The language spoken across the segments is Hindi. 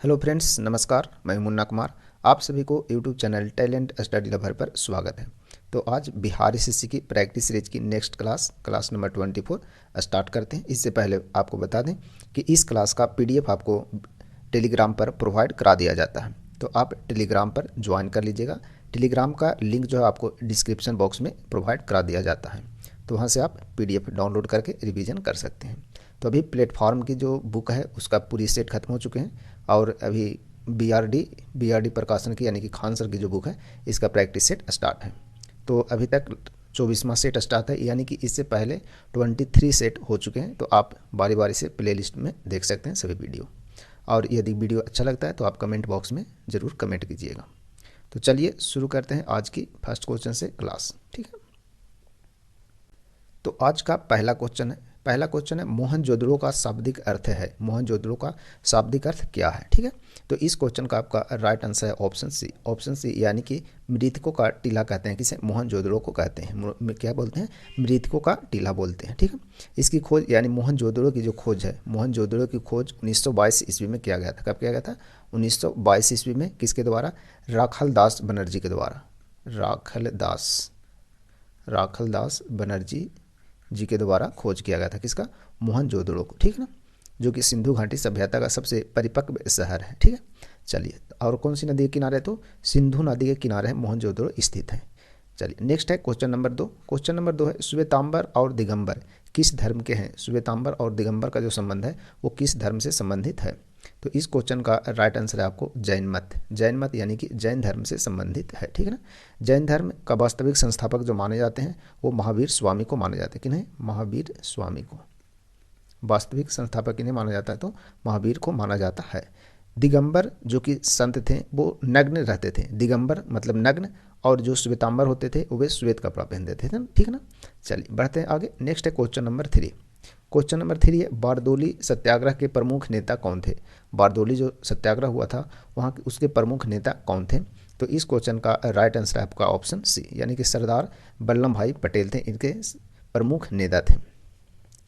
हेलो फ्रेंड्स, नमस्कार। मैं मुन्ना कुमार। आप सभी को YouTube channel talent study lover पर स्वागत है। तो आज बिहार एसएससी की प्रैक्टिस सीरीज की नेक्स्ट क्लास नंबर 24 स्टार्ट करते हैं। इससे पहले आपको बता दें कि इस क्लास का पीडीएफ आपको टेलीग्राम पर प्रोवाइड करा दिया जाता है, तो आप टेलीग्राम पर ज्वाइन कर लीजिएगा। टेलीग्राम का लिंक जो है आपको डिस्क्रिप्शन बॉक्स में प्रोवाइड करा दिया जाता है, तो वहाँ से आप पीडीएफ डाउनलोड करके रिवीजन कर सकते हैं। तो अभी प्लेटफॉर्म की जो बुक है उसका पूरी सेट खत्म हो चुके हैं, और अभी बीआरडी प्रकाशन की यानी कि खान सर की जो बुक है इसका प्रैक्टिस सेट स्टार्ट है। तो अभी तक 24वां सेट स्टार्ट है, यानी कि इससे पहले 23 सेट हो चुके हैं। तो आप बारी बारी से प्ले लिस्ट में देख सकते हैं सभी वीडियो। और यदि वीडियो अच्छा लगता है तो आप कमेंट बॉक्स में ज़रूर कमेंट कीजिएगा। तो चलिए शुरू करते हैं आज की फर्स्ट क्वेश्चन से क्लास, ठीक है। तो आज का पहला क्वेश्चन है मोहनजोदड़ो का शाब्दिक अर्थ है। मोहनजोदड़ो का शाब्दिक अर्थ क्या है, ठीक है। तो इस क्वेश्चन का आपका राइट आंसर है ऑप्शन सी यानी कि मृतकों का टीला कहते हैं किसे, मोहनजोदड़ो को कहते हैं। क्या बोलते हैं? मृतकों का टीला बोलते हैं, ठीक है। इसकी खोज यानी मोहनजोदड़ो की जो खोज है, मोहनजोदड़ो की खोज 1922 ईस्वी में किया गया था। कब किया गया था? 1922 ईस्वी में। किसके द्वारा? राखलदास बनर्जी के द्वारा। राखलदास बनर्जी जी के द्वारा खोज किया गया था। किसका? मोहनजोदड़ो को, ठीक है ना, जो कि सिंधु घाटी सभ्यता का सबसे परिपक्व शहर है, ठीक है। चलिए, और कौन सी नदी के किनारे है? तो सिंधु नदी के किनारे मोहनजोदड़ो स्थित है। चलिए नेक्स्ट है क्वेश्चन नंबर 2। क्वेश्चन नंबर 2 है श्वेतांबर और दिगंबर किस धर्म के हैं? श्वेतांबर और दिगंबर का जो संबंध है वो किस धर्म से संबंधित है? तो इस क्वेश्चन का राइट आंसर है आपको जैन मत। जैन मत यानी कि जैन धर्म से संबंधित है, ठीक है ना। जैन धर्म का वास्तविक संस्थापक जो माने जाते हैं वो महावीर स्वामी को माने जाते हैं। किन्हें? महावीर स्वामी को। वास्तविक संस्थापक किन्हें माना जाता है? तो महावीर को माना जाता है। दिगंबर जो कि संत थे वो नग्न रहते थे। दिगंबर मतलब नग्न, और जो श्वेतांबर होते थे वो वे श्वेत कपड़ा पहनते थे, ठीक है ना। चलिए बढ़ते हैं आगे। नेक्स्ट है क्वेश्चन नंबर 3। क्वेश्चन नंबर 3 है बारदोली सत्याग्रह के प्रमुख नेता कौन थे? बारदोली जो सत्याग्रह हुआ था वहाँ उसके प्रमुख नेता कौन थे? तो इस क्वेश्चन का राइट आंसर है आपका ऑप्शन सी यानी कि सरदार वल्लभ भाई पटेल थे, इनके प्रमुख नेता थे।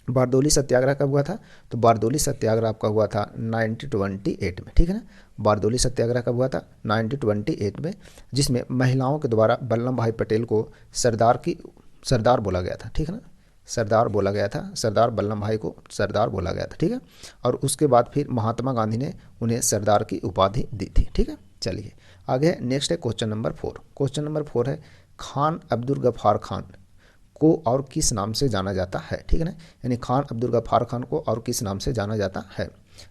बारदोली सत्याग्रह कब हुआ था? तो बारदोली सत्याग्रह आपका हुआ था 1928 में, ठीक है ना। बारदोली सत्याग्रह कब हुआ था? 1928 में, जिसमें महिलाओं के द्वारा वल्लभ भाई पटेल को सरदार बोला गया था, ठीक है ना। सरदार बोला गया था, सरदार वल्लभ भाई को सरदार बोला गया था, ठीक है। और उसके बाद फिर महात्मा गांधी ने उन्हें सरदार की उपाधि दी थी, ठीक है। चलिए आगे नेक्स्ट है क्वेश्चन नंबर 4। क्वेश्चन नंबर 4 है खान अब्दुल गफ्फार खान को और किस नाम से जाना जाता है, ठीक है ना। यानी खान अब्दुल गफ्फार खान को और किस नाम से जाना जाता है?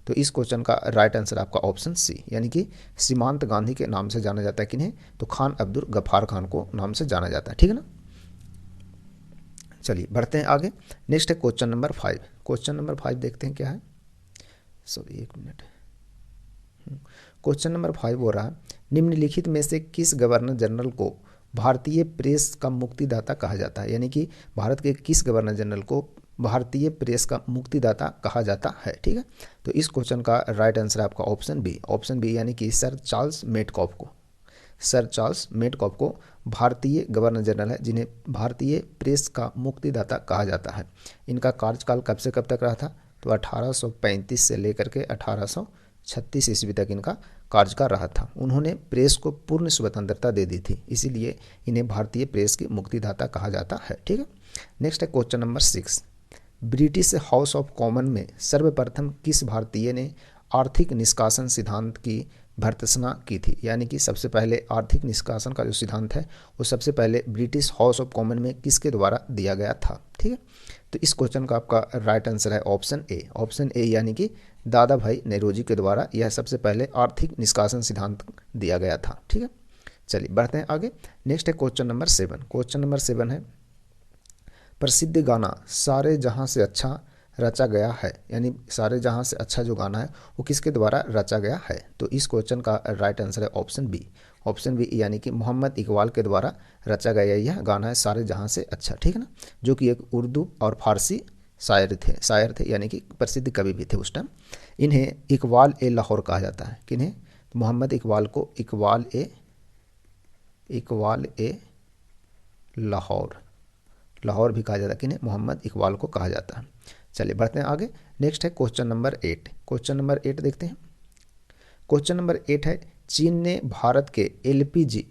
तो इस क्वेश्चन का राइट आंसर आपका ऑप्शन सी यानी कि सीमांत गांधी के नाम से जाना जाता है। किन्हें? तो खान अब्दुल गफ्फार खान को नाम से जाना जाता है, ठीक है ना। चलिए बढ़ते हैं आगे। नेक्स्ट है क्वेश्चन नंबर 5। क्वेश्चन नंबर 5 देखते हैं क्या है। सॉरी एक मिनट। क्वेश्चन नंबर 5 हो रहा है निम्नलिखित में से किस गवर्नर जनरल को भारतीय प्रेस का मुक्तिदाता कहा जाता है? यानी कि भारत के किस गवर्नर जनरल को भारतीय प्रेस का मुक्तिदाता कहा जाता है, ठीक है। तो इस क्वेश्चन का राइट आंसर आपका ऑप्शन बी यानी कि सर चार्ल्स मेटकॉफ को भारतीय गवर्नर जनरल है जिन्हें भारतीय प्रेस का मुक्तिदाता कहा जाता है। इनका कार्यकाल कब से कब तक रहा था? तो 1835 से लेकर के 1836 ईस्वी तक इनका कार्यकाल रहा था। उन्होंने प्रेस को पूर्ण स्वतंत्रता दे दी थी, इसीलिए इन्हें भारतीय प्रेस के मुक्तिदाता कहा जाता है, ठीक है। नेक्स्ट है question number 6। British house of common में सर्वप्रथम किस भारतीय ने आर्थिक निष्कासन सिद्धांत की भर्त्सना की थी? यानी कि सबसे पहले आर्थिक निष्कासन का जो सिद्धांत है वो सबसे पहले ब्रिटिश हाउस ऑफ कॉमन में किसके द्वारा दिया गया था, ठीक है। तो इस क्वेश्चन का आपका राइट आंसर है ऑप्शन ए यानी कि दादा भाई नेहरूजी के द्वारा यह सबसे पहले आर्थिक निष्कासन सिद्धांत दिया गया था, ठीक है। चलिए बढ़ते हैं आगे। नेक्स्ट है क्वेश्चन नंबर 7। क्वेश्चन नंबर 7 है प्रसिद्ध गाना सारे जहां से अच्छा रचा गया है, यानी सारे जहां से अच्छा जो गाना है वो किसके द्वारा रचा गया है? तो इस क्वेश्चन का राइट आंसर है ऑप्शन बी यानी कि मोहम्मद इकबाल के द्वारा रचा गया यह गाना है सारे जहां से अच्छा, ठीक है ना, जो कि एक उर्दू और फारसी शायर थे यानी कि प्रसिद्ध कवि भी थे उस टाइम। इन्हें इकबाल ए लाहौर कहा जाता है। किन्हें? तो मोहम्मद इकबाल को इकबाल ए लाहौर भी कहा जाता है। किन्हें? मोहम्मद इकबाल को कहा जाता है। चलिए बढ़ते हैं आगे। नेक्स्ट है क्वेश्चन नंबर 8। क्वेश्चन नंबर 8 देखते हैं। क्वेश्चन नंबर 8 है, चीन ने भारत के एलपीजी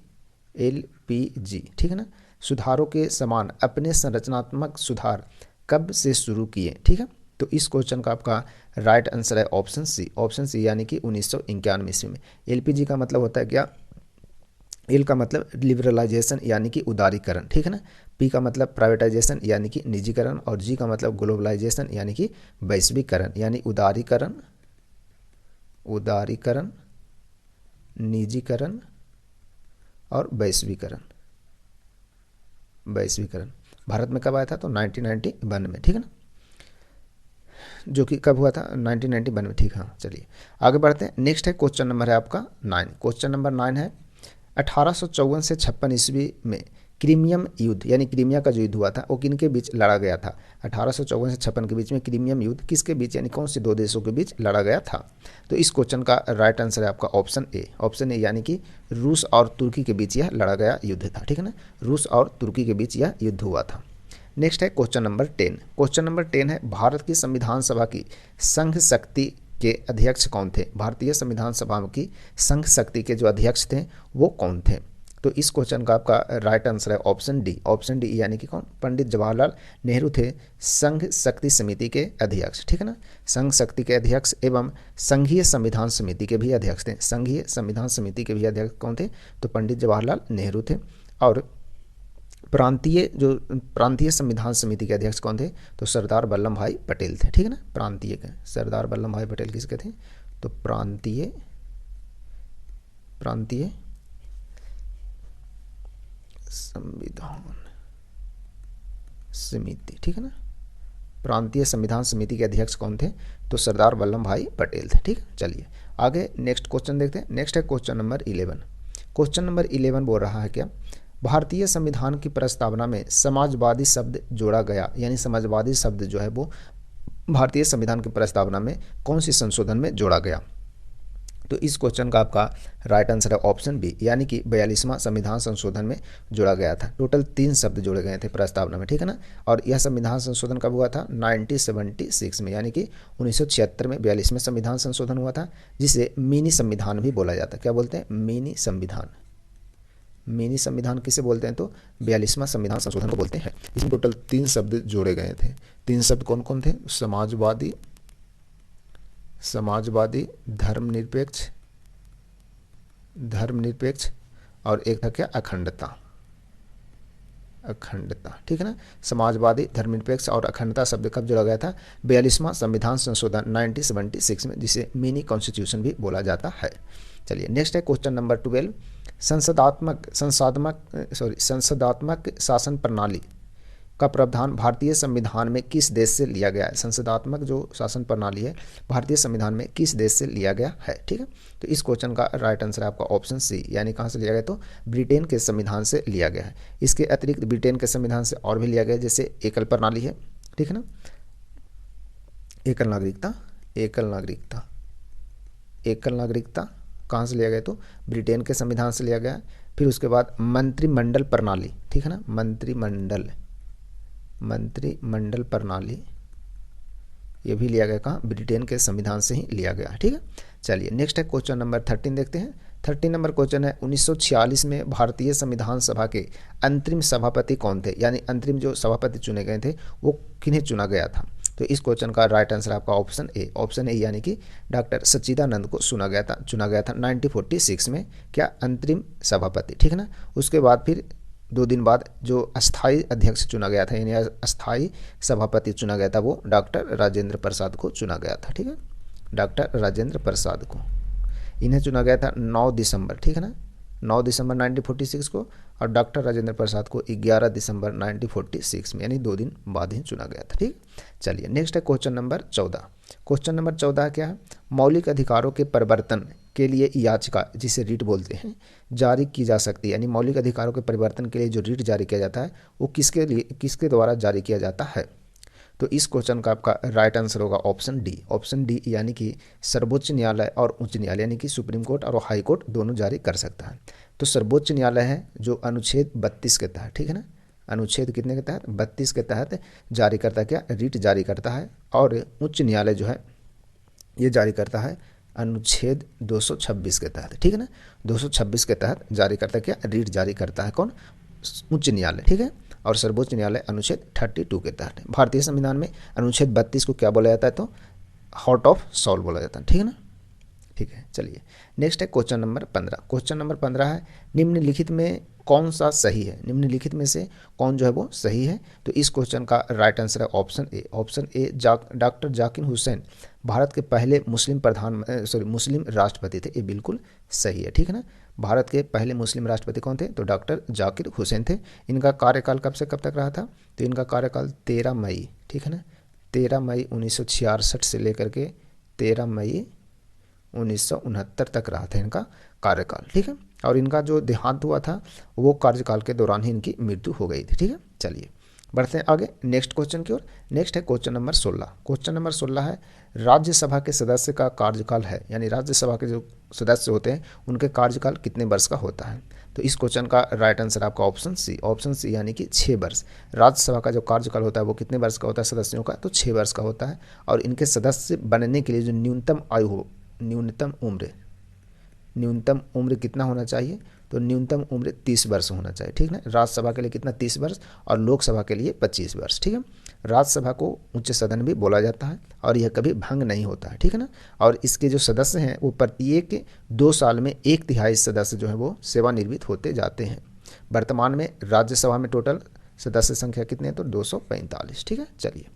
ठीक है ना, सुधारों के समान अपने संरचनात्मक सुधार कब से शुरू किए, ठीक है। तो इस क्वेश्चन का आपका राइट आंसर है ऑप्शन सी, यानी कि 1991 ईस्वी में। एलपीजी का मतलब होता है क्या, एल का मतलब लिबरलाइजेशन यानी कि उदारीकरण, ठीक है ना। पी का मतलब प्राइवेटाइजेशन यानी कि निजीकरण, और जी का मतलब ग्लोबलाइजेशन यानी कि वैश्वीकरण, यानी उदारीकरण, निजीकरण और वैश्वीकरण। भारत में कब आया था, तो 1991 में, ठीक है ना, जो कि कब हुआ था, 1991 में, ठीक है। हाँ चलिए आगे बढ़ते हैं। नेक्स्ट है क्वेश्चन नंबर है आपका 9। क्वेश्चन नंबर 9 है, 1854 से 56 ईस्वी में क्रीमियम युद्ध, यानी क्रीमिया का जो युद्ध हुआ था वो किनके बीच लड़ा गया था। 1854 से 56 के बीच में क्रीमियम युद्ध किसके बीच, यानी कौन से दो देशों के बीच लड़ा गया था। तो इस क्वेश्चन का राइट आंसर है आपका ऑप्शन ए, यानी कि रूस और तुर्की के बीच यह लड़ा गया युद्ध था, ठीक है ना। रूस और तुर्की के बीच यह युद्ध हुआ था। नेक्स्ट है क्वेश्चन नंबर 10। क्वेश्चन नंबर 10 है, भारत की संविधान सभा की संघ शक्ति के अध्यक्ष कौन थे। भारतीय संविधान सभा की संघ शक्ति के जो अध्यक्ष थे वो कौन थे। तो इस क्वेश्चन का आपका राइट आंसर है ऑप्शन डी, यानी कि कौन, पंडित जवाहरलाल नेहरू थे संघ शक्ति समिति के अध्यक्ष, ठीक है ना। संघ शक्ति के अध्यक्ष एवं संघीय संविधान समिति के भी अध्यक्ष थे। संघीय संविधान समिति के भी अध्यक्ष कौन थे, तो पंडित जवाहरलाल नेहरू थे। और प्रांतीय संविधान समिति के अध्यक्ष कौन थे, तो सरदार वल्लभ भाई पटेल थे, ठीक है ना। प्रांतीय के सरदार वल्लभ भाई पटेल किसके थे, तो प्रांतीय संविधान समिति, ठीक है ना। प्रांतीय संविधान समिति के अध्यक्ष कौन थे, तो सरदार वल्लभ भाई पटेल थे, ठीक है। चलिए आगे नेक्स्ट क्वेश्चन देखते हैं। नेक्स्ट है क्वेश्चन नंबर 11। क्वेश्चन नंबर 11 बोल रहा है क्या, भारतीय संविधान की प्रस्तावना में समाजवादी शब्द जोड़ा गया, यानी समाजवादी शब्द जो है वो भारतीय संविधान की प्रस्तावना में कौन सी संशोधन में जोड़ा गया। तो इस क्वेश्चन का आपका राइट आंसर है ऑप्शन बी, यानी कि 42वां संविधान संशोधन में जोड़ा गया था। टोटल 3 शब्द जोड़े गए थे प्रस्तावना में, ठीक है ना। और यह संविधान संशोधन कब हुआ था, 1976 में, यानी कि 1976 में 42वें संविधान संशोधन हुआ था, जिसे मिनी संविधान भी बोला जाता है। क्या बोलते हैं, मिनी संविधान। मिनी संविधान किसे बोलते हैं, तो 42वां संविधान संशोधन को बोलते हैं। इसमें टोटल 3 शब्द जोड़े गए थे। 3 शब्द कौन कौन थे, समाजवादी, धर्मनिरपेक्ष और एक था क्या, अखंडता, ठीक है ना। समाजवादी, धर्मनिरपेक्ष और अखंडता शब्द कब जोड़ा गया था, 42वां संविधान संशोधन 1976 में, जिसे मिनी कॉन्स्टिट्यूशन भी बोला जाता है। चलिए नेक्स्ट है क्वेश्चन नंबर 12। संसदात्मक शासन प्रणाली का प्रावधान भारतीय संविधान में किस देश से लिया गया है। संसदात्मक जो शासन प्रणाली है भारतीय संविधान में किस देश से लिया गया है, ठीक है। तो इस क्वेश्चन का राइट आंसर है आपका ऑप्शन सी, यानी कहाँ से लिया गया, तो ब्रिटेन के संविधान से लिया गया है। इसके अतिरिक्त ब्रिटेन के संविधान से और भी लिया गया है, जैसे एकल प्रणाली है, ठीक है ना, एकल नागरिकता कहाँ से लिया गया, तो ब्रिटेन के संविधान से लिया गया है। फिर उसके बाद मंत्रिमंडल प्रणाली, ठीक है ना, मंत्रिमंडल प्रणाली ये भी लिया गया कहाँ, ब्रिटेन के संविधान से ही लिया गया, ठीक है। चलिए नेक्स्ट है क्वेश्चन नंबर 13 देखते हैं। 13 नंबर क्वेश्चन है, 1946 में भारतीय संविधान सभा के अंतरिम सभापति कौन थे, यानी अंतरिम जो सभापति चुने गए थे वो किन्हें चुना गया था। तो इस क्वेश्चन का राइट आंसर आपका ऑप्शन ए, यानी कि डॉक्टर सच्चिदानंद को चुना गया था 1946 में, क्या, अंतरिम सभापति, ठीक है ना। उसके बाद फिर 2 दिन बाद जो अस्थाई अध्यक्ष चुना गया था, यानी अस्थाई सभापति चुना गया था, वो डॉक्टर राजेंद्र प्रसाद को चुना गया था, ठीक है। डॉक्टर राजेंद्र प्रसाद को इन्हें चुना गया था 9 दिसंबर, ठीक है ना, 9 दिसंबर 1946 को, और डॉक्टर राजेंद्र प्रसाद को 11 दिसंबर 1946 में, यानी 2 दिन बाद ही चुना गया था, ठीक। चलिए नेक्स्ट है क्वेश्चन नंबर 14। क्वेश्चन नंबर 14 क्या है, मौलिक अधिकारों के परिवर्तन के लिए याचिका, जिसे रीट बोलते हैं, जारी की जा सकती है, यानी मौलिक अधिकारों के परिवर्तन के लिए जो रीट जारी किया जाता है वो किसके द्वारा जारी किया जाता है। तो इस क्वेश्चन का आपका राइट आंसर होगा ऑप्शन डी, यानी कि सर्वोच्च न्यायालय और उच्च न्यायालय, यानी कि सुप्रीम कोर्ट और हाई कोर्ट दोनों जारी कर सकता है। तो सर्वोच्च न्यायालय है जो अनुच्छेद 32 के तहत, ठीक है ना, अनुच्छेद कितने के तहत, 32 के तहत जारी करता है, क्या, रीट जारी करता है। और उच्च न्यायालय जो है ये जारी करता है अनुच्छेद 226 के तहत, ठीक है ना, 226 के तहत जारी करता है क्या, रीट जारी करता है कौन, उच्च न्यायालय, ठीक है। और सर्वोच्च न्यायालय अनुच्छेद 32 के तहत। भारतीय संविधान में अनुच्छेद 32 को क्या बोला जाता है, तो हार्ट ऑफ सॉल बोला जाता है, ठीक है ना, ठीक है। चलिए नेक्स्ट है क्वेश्चन नंबर 15। क्वेश्चन नंबर 15 है, निम्नलिखित में कौन सा सही है, निम्नलिखित में से कौन जो है वो सही है। तो इस क्वेश्चन का राइट आंसर है option A. Option A, doctor Zakir Hussain Bharat के पहले मुस्लिम राष्ट्रपति थे, ये बिल्कुल सही है, ठीक है ना। भारत के पहले मुस्लिम राष्ट्रपति कौन थे, तो डॉक्टर जाकिर हुसैन थे। इनका कार्यकाल कब से कब तक रहा था, तो इनका कार्यकाल 13 मई, ठीक है ना, 13 मई 1966 से लेकर के 13 मई 1969 तक रहा था इनका कार्यकाल, ठीक है। और इनका जो देहांत हुआ था वो कार्यकाल के दौरान ही इनकी मृत्यु हो गई थी, ठीक है। चलिए बढ़ते हैं आगे नेक्स्ट क्वेश्चन की ओर। नेक्स्ट है क्वेश्चन नंबर 16। क्वेश्चन नंबर 16 है, राज्यसभा के सदस्य का कार्यकाल है, यानी राज्यसभा के जो सदस्य होते हैं उनके कार्यकाल कितने वर्ष का होता है। तो इस क्वेश्चन का राइट आंसर आपका ऑप्शन सी, ऑप्शन सी यानी कि 6 वर्ष। राज्यसभा का जो कार्यकाल होता है वो कितने वर्ष का होता है सदस्यों का, तो 6 वर्ष का होता है। और इनके सदस्य बनने के लिए जो न्यूनतम आयु हो, न्यूनतम उम्र कितना होना चाहिए, तो न्यूनतम उम्र 30 वर्ष होना चाहिए, ठीक है। राज्यसभा के लिए कितना, 30 वर्ष, और लोकसभा के लिए 25 वर्ष, ठीक है। राज्यसभा को उच्च सदन भी बोला जाता है और यह कभी भंग नहीं होता है, ठीक है ना। और इसके जो सदस्य हैं वो प्रत्येक 2 साल में 1/3 सदस्य जो है वो सेवानिवृत्त होते जाते हैं। वर्तमान में राज्यसभा में टोटल सदस्य संख्या कितने हैं, तो 245, ठीक है। चलिए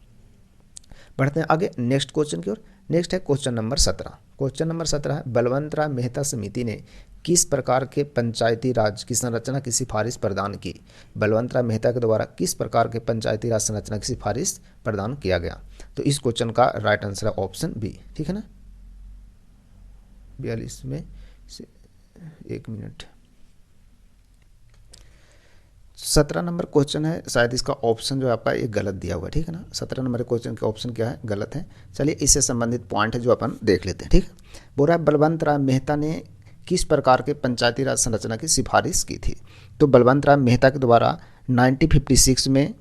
बढ़ते हैं आगे नेक्स्ट क्वेश्चन की ओर। नेक्स्ट है क्वेश्चन नंबर 17। क्वेश्चन नंबर 17 है, बलवंत राय मेहता समिति ने किस प्रकार के पंचायती राज की संरचना की सिफारिश प्रदान की। बलवंत राय मेहता के द्वारा किस प्रकार के पंचायती राज संरचना की सिफारिश प्रदान किया गया। तो इस क्वेश्चन का राइट आंसर है ऑप्शन बी, ठीक है ना। 42 में से 1 मिनट, 17 नंबर क्वेश्चन है, शायद इसका ऑप्शन जो है आपका ये गलत दिया हुआ है, ठीक है ना। 17 नंबर क्वेश्चन का ऑप्शन क्या है, गलत है। चलिए इससे संबंधित पॉइंट है जो अपन देख लेते हैं, ठीक है। बोल रहा है बलवंत राय मेहता ने किस प्रकार के पंचायती राज संरचना की सिफारिश की थी। तो बलवंत राय मेहता के द्वारा 1956 में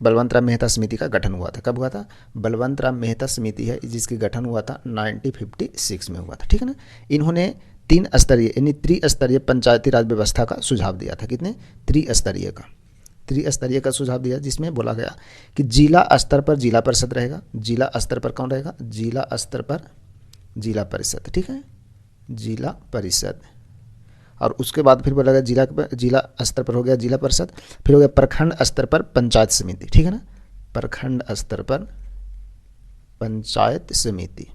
बलवंत राय मेहता समिति का गठन हुआ था। कब हुआ था, बलवंत राय मेहता समिति है जिसकी गठन हुआ था 1956 में हुआ था, ठीक है ना। इन्होंने 3 स्तरीय यानी त्रिस्तरीय पंचायती राज व्यवस्था का सुझाव दिया था। कितने, त्रिस्तरीय का सुझाव दिया, जिसमें बोला गया कि जिला स्तर पर जिला परिषद रहेगा। जिला स्तर पर कौन रहेगा, जिला स्तर पर जिला परिषद, ठीक है, जिला परिषद। और उसके बाद फिर बोला गया जिला स्तर पर हो गया जिला परिषद, फिर हो गया प्रखंड स्तर पर पंचायत समिति, ठीक है ना, प्रखंड स्तर पर पंचायत समिति,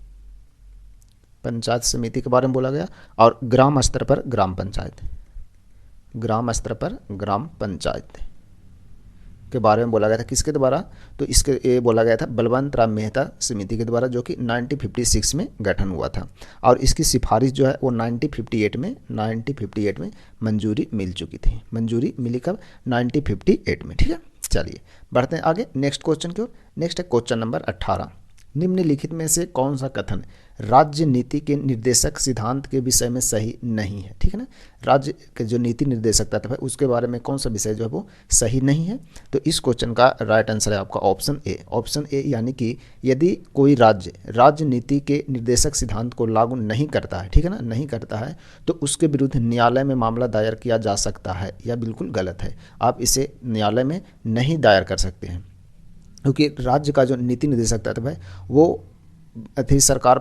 पंचायत समिति के बारे में बोला गया। और ग्राम स्तर पर ग्राम पंचायत, ग्राम स्तर पर ग्राम पंचायत के बारे में बोला गया था। किसके द्वारा, तो इसके ये बोला गया था बलवंत राय मेहता समिति के द्वारा, जो कि 1956 में गठन हुआ था। और इसकी सिफारिश जो है वो 1958 में मंजूरी मिल चुकी थी। मंजूरी मिली कब, 1958 में, ठीक है। चलिए बढ़ते हैं आगे नेक्स्ट क्वेश्चन की ओर। नेक्स्ट है क्वेश्चन नंबर 18। निम्नलिखित में से कौन सा कथन राज्य नीति के निर्देशक सिद्धांत के विषय में सही नहीं है, ठीक है ना। राज्य के जो नीति निर्देशक तत्व है उसके बारे में कौन सा विषय जो है वो सही नहीं है। तो इस क्वेश्चन का राइट आंसर है आपका ऑप्शन ए। ऑप्शन ए यानी कि यदि कोई राज्य नीति के निर्देशक सिद्धांत को लागू नहीं करता है, ठीक है ना, नहीं करता है, तो उसके विरुद्ध न्यायालय में मामला दायर किया जा सकता है। यह बिल्कुल गलत है, आप इसे न्यायालय में नहीं दायर कर सकते हैं, क्योंकि राज्य का जो नीति निर्देशक तत्व है वो अति सरकार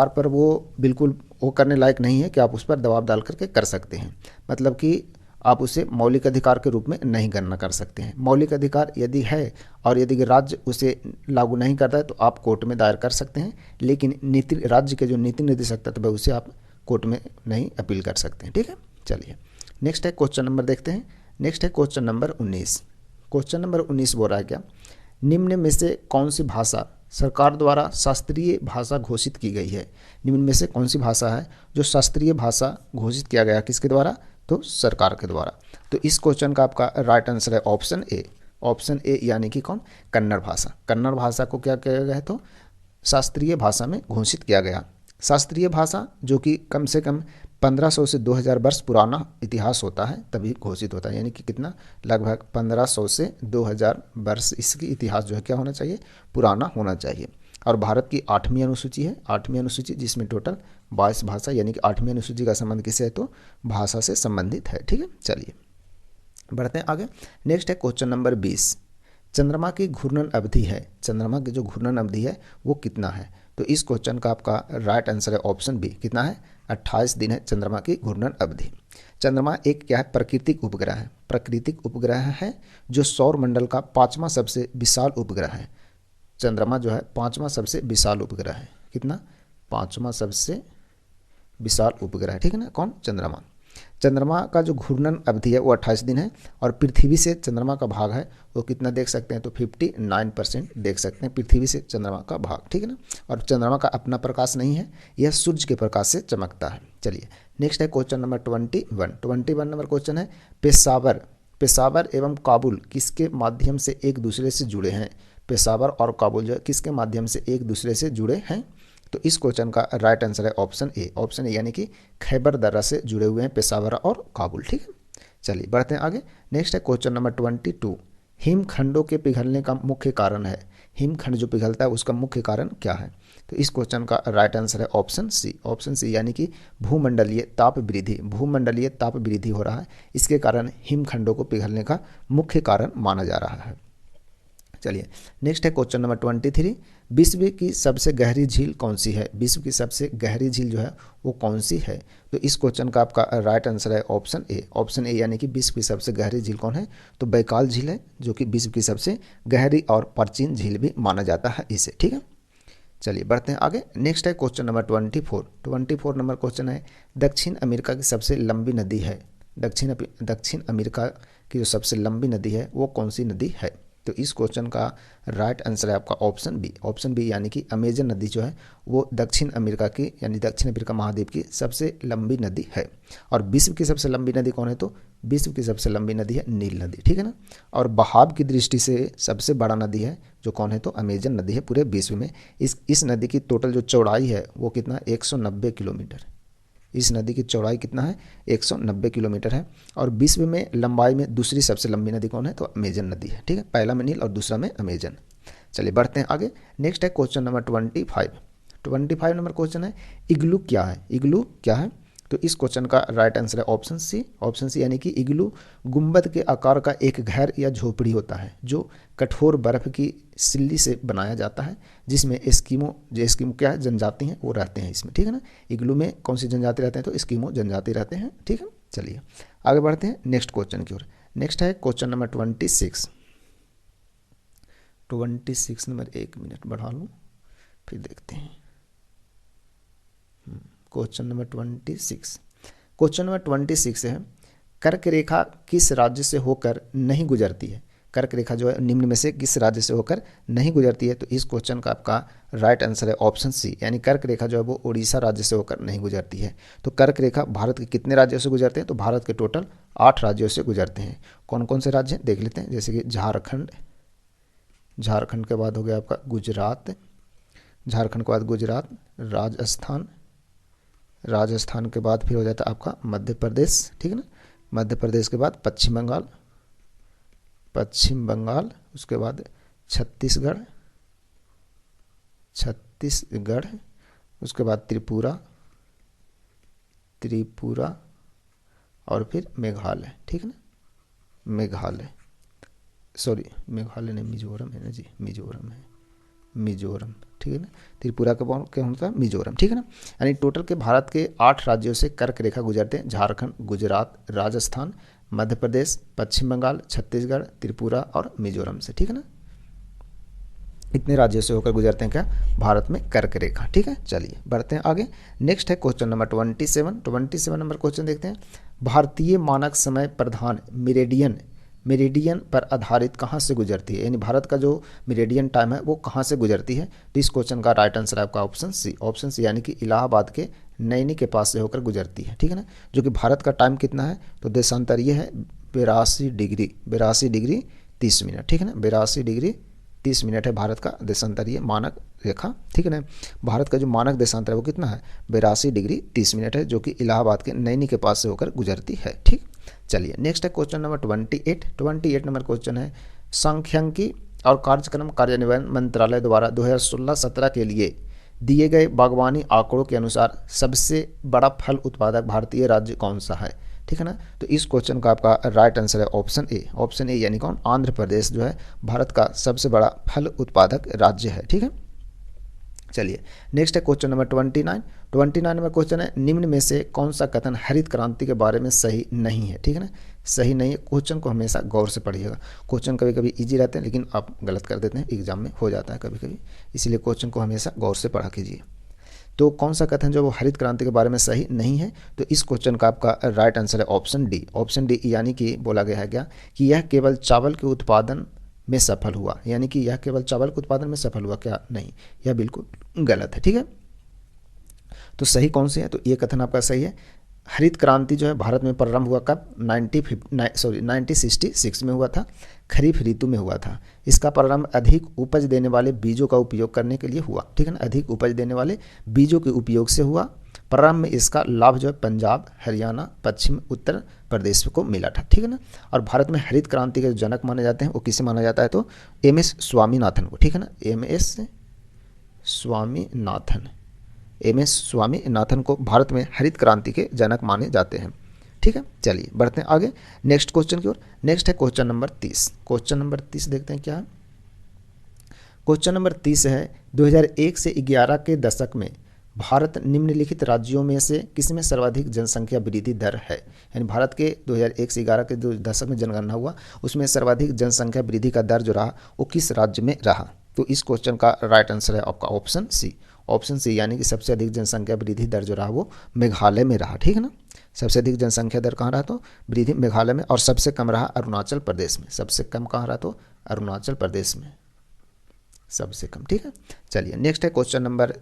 पर वो बिल्कुल वो करने लायक नहीं है कि आप उस पर दबाव डाल करके कर सकते हैं। मतलब कि आप उसे मौलिक अधिकार के रूप में नहीं गणना कर सकते हैं। मौलिक अधिकार यदि है और यदि राज्य उसे लागू नहीं करता है तो आप कोर्ट में दायर कर सकते हैं, लेकिन राज्य के जो नीति निर्देशक तत्व है उसे आप कोर्ट में नहीं अपील कर सकते हैं, ठीक है। चलिए नेक्स्ट है क्वेश्चन नंबर देखते हैं। नेक्स्ट है क्वेश्चन नंबर 19। क्वेश्चन नंबर 19 बोल रहा है क्या, निम्न में से कौन सी भाषा सरकार द्वारा शास्त्रीय भाषा घोषित की गई है। निम्न में से कौन सी भाषा है जो शास्त्रीय भाषा घोषित किया गया, किसके द्वारा, तो सरकार के द्वारा। तो इस क्वेश्चन का आपका राइट आंसर है ऑप्शन ए। ऑप्शन ए यानी कि कौन, कन्नड़ भाषा। कन्नड़ भाषा को क्या किया गया है, तो शास्त्रीय भाषा में घोषित किया गया। शास्त्रीय भाषा जो कि कम से कम 1500 से 2000 वर्ष पुराना इतिहास होता है तभी घोषित होता है, यानी कि कितना, लगभग 1500 से 2000 वर्ष इसकी इतिहास जो है क्या होना चाहिए, पुराना होना चाहिए। और भारत की 8वीं अनुसूची है, 8वीं अनुसूची, जिसमें टोटल 22 भाषा, यानी कि 8वीं अनुसूची का संबंध किससे है, तो भाषा से संबंधित है। ठीक है, चलिए बढ़ते हैं आगे। नेक्स्ट है क्वेश्चन नंबर 20। चंद्रमा की घूर्णन अवधि है, चंद्रमा की जो घूर्णन अवधि है वो कितना है? तो इस क्वेश्चन का आपका राइट आंसर है ऑप्शन बी, कितना है, 28 दिन है चंद्रमा की घूर्णन अवधि। चंद्रमा एक क्या है, प्राकृतिक उपग्रह है, प्राकृतिक उपग्रह है जो सौर मंडल का 5वां सबसे विशाल उपग्रह है। चंद्रमा जो है 5वां सबसे विशाल उपग्रह है, कितना, 5वां सबसे विशाल उपग्रह है। ठीक है ना, कौन, चंद्रमा। चंद्रमा का जो घूर्णन अवधि है वो 28 दिन है, और पृथ्वी से चंद्रमा का भाग है वो कितना देख सकते हैं, तो 59% देख सकते हैं पृथ्वी से चंद्रमा का भाग। ठीक है ना, और चंद्रमा का अपना प्रकाश नहीं है, यह सूर्य के प्रकाश से चमकता है। चलिए नेक्स्ट है क्वेश्चन नंबर 21 नंबर क्वेश्चन है, पेशावर एवं काबुल किसके माध्यम से एक दूसरे से जुड़े हैं? पेशावर और काबुल जो है किसके माध्यम से एक दूसरे से जुड़े हैं? तो इस क्वेश्चन का राइट आंसर है ऑप्शन ए, यानी कि खैबर दर्रा से जुड़े हुए हैं पेशावर और काबुल। ठीक है, चलिए बढ़ते हैं आगे। नेक्स्ट है क्वेश्चन नंबर 22। हिमखंडों के पिघलने का मुख्य कारण है, हिमखंड जो पिघलता है उसका मुख्य कारण क्या है? तो इस क्वेश्चन का राइट आंसर है ऑप्शन सी, यानी कि भूमंडलीय ताप वृद्धि हो रहा है, इसके कारण हिमखंडों को पिघलने का मुख्य कारण माना जा रहा है। चलिए नेक्स्ट है क्वेश्चन नंबर 23। विश्व की सबसे गहरी झील कौन सी है? विश्व की सबसे गहरी झील जो है वो कौन सी है? तो इस क्वेश्चन का आपका राइट आंसर है ऑप्शन ए, यानी कि विश्व की सबसे गहरी झील कौन है? तो बैकाल झील है, जो कि विश्व की सबसे गहरी और प्राचीन झील भी माना जाता है इसे। ठीक है, चलिए बढ़ते हैं आगे। नेक्स्ट है क्वेश्चन नंबर 24 नंबर क्वेश्चन है, दक्षिण अमेरिका की सबसे लंबी नदी है, दक्षिण अमेरिका की जो सबसे लंबी नदी है वो कौन सी नदी है? तो इस क्वेश्चन का राइट आंसर है आपका ऑप्शन बी, यानी कि अमेजन नदी जो है वो दक्षिण अमेरिका महाद्वीप की सबसे लंबी नदी है। और विश्व की सबसे लंबी नदी कौन है? तो विश्व की सबसे लंबी नदी है नील नदी। ठीक है ना, और बहाव की दृष्टि से सबसे बड़ा नदी है जो कौन है? तो अमेजन नदी है पूरे विश्व में। इस नदी की टोटल जो चौड़ाई है वो कितना, 190 किलोमीटर। इस नदी की चौड़ाई कितना है, 190 किलोमीटर है। और विश्व में लंबाई में दूसरी सबसे लंबी नदी कौन है? तो अमेजन नदी है। ठीक है, पहला में नील और दूसरा में अमेजन। चलिए बढ़ते हैं आगे। नेक्स्ट है क्वेश्चन नंबर 25 नंबर क्वेश्चन है, इग्लू क्या है? तो इस क्वेश्चन का राइट आंसर है ऑप्शन सी, यानी कि इग्लू गुंबद के आकार का एक घर या झोपड़ी होता है जो कठोर बर्फ की सिल्ली से बनाया जाता है, जिसमें एस्किमो क्या है, जनजाति हैं वो रहते हैं इसमें। ठीक है ना, इग्लू में कौन सी जनजाति रहते हैं? तो एस्किमो जनजाति रहते हैं। ठीक है, चलिए आगे बढ़ते हैं नेक्स्ट क्वेश्चन की ओर। नेक्स्ट है क्वेश्चन नंबर 26 नंबर, 1 मिनट बढ़ा लूँ फिर देखते हैं। क्वेश्चन नंबर 26 है, कर्क रेखा किस राज्य से होकर नहीं गुजरती है? कर्क रेखा जो है निम्न में से किस राज्य से होकर नहीं गुजरती है? तो इस क्वेश्चन का आपका राइट आंसर है ऑप्शन सी, यानी कर्क रेखा जो है वो उड़ीसा राज्य से होकर नहीं गुजरती है। तो कर्क रेखा भारत के कितने राज्यों से गुजरते हैं? तो भारत के टोटल 8 राज्यों से गुजरते हैं। कौन कौन से राज्य हैं देख लेते हैं, जैसे कि झारखंड के बाद हो गया आपका गुजरात, राजस्थान के बाद फिर हो जाता है आपका मध्य प्रदेश। ठीक है ना, मध्य प्रदेश के बाद पश्चिम बंगाल, उसके बाद छत्तीसगढ़, उसके बाद त्रिपुरा और फिर मेघालय। ठीक है ना, मेघालय नहीं, मिजोरम है ना जी, मिजोरम। ठीक है ना, त्रिपुरा के बाद क्या होता है, मिजोरम। ठीक है ना, यानी टोटल के भारत के 8 राज्यों से कर्क रेखा गुजरते हैं, झारखंड, गुजरात, राजस्थान, मध्य प्रदेश, पश्चिम बंगाल, छत्तीसगढ़, त्रिपुरा और मिजोरम से। ठीक है ना, इतने राज्यों से होकर गुजरते हैं क्या, भारत में कर्क रेखा। ठीक है, चलिए बढ़ते हैं आगे। नेक्स्ट है क्वेश्चन नंबर 27 नंबर क्वेश्चन देखते हैं, भारतीय मानक समय प्रधान मेरिडियन पर आधारित कहाँ से गुजरती है? यानी भारत का जो मेरिडियन टाइम है वो कहाँ से गुजरती है? तो इस क्वेश्चन का राइट आंसर है आपका ऑप्शन सी, यानी कि इलाहाबाद के नैनी के पास से होकर गुजरती है। ठीक है ना, जो कि भारत का टाइम कितना है? तो देशांतरीय है 82 डिग्री 30 मिनट। ठीक है ना, 82 डिग्री 30 मिनट है भारत का देशांतरीय मानक रेखा। ठीक है ना, भारत का जो मानक देशांतर है वो कितना है? 82 डिग्री 30 मिनट है, जो कि इलाहाबाद के नैनी के पास से होकर गुजरती है। ठीक, चलिए नेक्स्ट है क्वेश्चन नंबर 28 नंबर क्वेश्चन है, सांख्यिकी और कार्यक्रम कार्यान्वयन मंत्रालय द्वारा 2016-17 के लिए दिए गए बागवानी आंकड़ों के अनुसार सबसे बड़ा फल उत्पादक भारतीय राज्य कौन सा है, ठीक है ना। तो इस क्वेश्चन का आपका राइट आंसर है ऑप्शन ए। ऑप्शन ए यानी कौन, आंध्र प्रदेश जो है भारत का सबसे बड़ा फल उत्पादक राज्य है, ठीक है। चलिए नेक्स्ट है क्वेश्चन नंबर 29। 29 नंबर क्वेश्चन है, निम्न में से कौन सा कथन हरित क्रांति के बारे में सही नहीं है, ठीक है ना। सही नहीं है, क्वेश्चन को हमेशा गौर से पढ़िएगा। क्वेश्चन कभी कभी इजी रहते हैं लेकिन आप गलत कर देते हैं, एग्जाम में हो जाता है कभी कभी, इसीलिए क्वेश्चन को हमेशा गौर से पढ़ा कीजिए। तो कौन सा कथन जो वो हरित क्रांति के बारे में सही नहीं है, तो इस क्वेश्चन का आपका राइट आंसर है ऑप्शन डी। ऑप्शन डी यानी कि बोला गया है क्या कि यह केवल चावल के उत्पादन में सफल हुआ, यानी कि यह केवल चावल के उत्पादन में सफल हुआ, क्या नहीं, यह बिल्कुल गलत है, ठीक है। तो सही कौन सी है, तो ये कथन आपका सही है। हरित क्रांति जो है भारत में प्रारंभ हुआ कब, 1966 में हुआ था, खरीफ ऋतु में हुआ था। इसका प्रारंभ अधिक उपज देने वाले बीजों का उपयोग करने के लिए हुआ, ठीक है ना, अधिक उपज देने वाले बीजों के उपयोग से हुआ। प्रारंभ में इसका लाभ जो है पंजाब, हरियाणा, पश्चिम उत्तर प्रदेश को मिला था, ठीक है ना। और भारत में हरित क्रांति के जनक माने जाते हैं, वो किसे माना जाता है, तो एम.एस. स्वामीनाथन को, ठीक है ना, एम.एस. स्वामीनाथन, एम.एस. स्वामीनाथन को भारत में हरित क्रांति के जनक माने जाते हैं, ठीक है। चलिए बढ़ते हैं आगे नेक्स्ट क्वेश्चन की ओर। नेक्स्ट है क्वेश्चन नंबर 30। क्वेश्चन नंबर 30 देखते हैं क्या है। क्वेश्चन नंबर 30 है, 2001 से 11 के दशक में भारत निम्नलिखित राज्यों में से किसमें सर्वाधिक जनसंख्या वृद्धि दर है, यानी भारत के 2001 से 11 के जो दशक में जनगणना हुआ उसमें सर्वाधिक जनसंख्या वृद्धि का दर जो रहा वो किस राज्य में रहा। तो इस क्वेश्चन का राइट आंसर है आपका ऑप्शन सी। ऑप्शन सी यानी कि सबसे अधिक जनसंख्या वृद्धि दर जो रहा वो मेघालय में रहा, ठीक है ना। सबसे अधिक जनसंख्या दर कहाँ रहा, तो वृद्धि मेघालय में, और सबसे कम रहा अरुणाचल प्रदेश में। सबसे कम कहाँ रहा, तो अरुणाचल प्रदेश में सबसे कम, ठीक है। चलिए नेक्स्ट है क्वेश्चन नंबर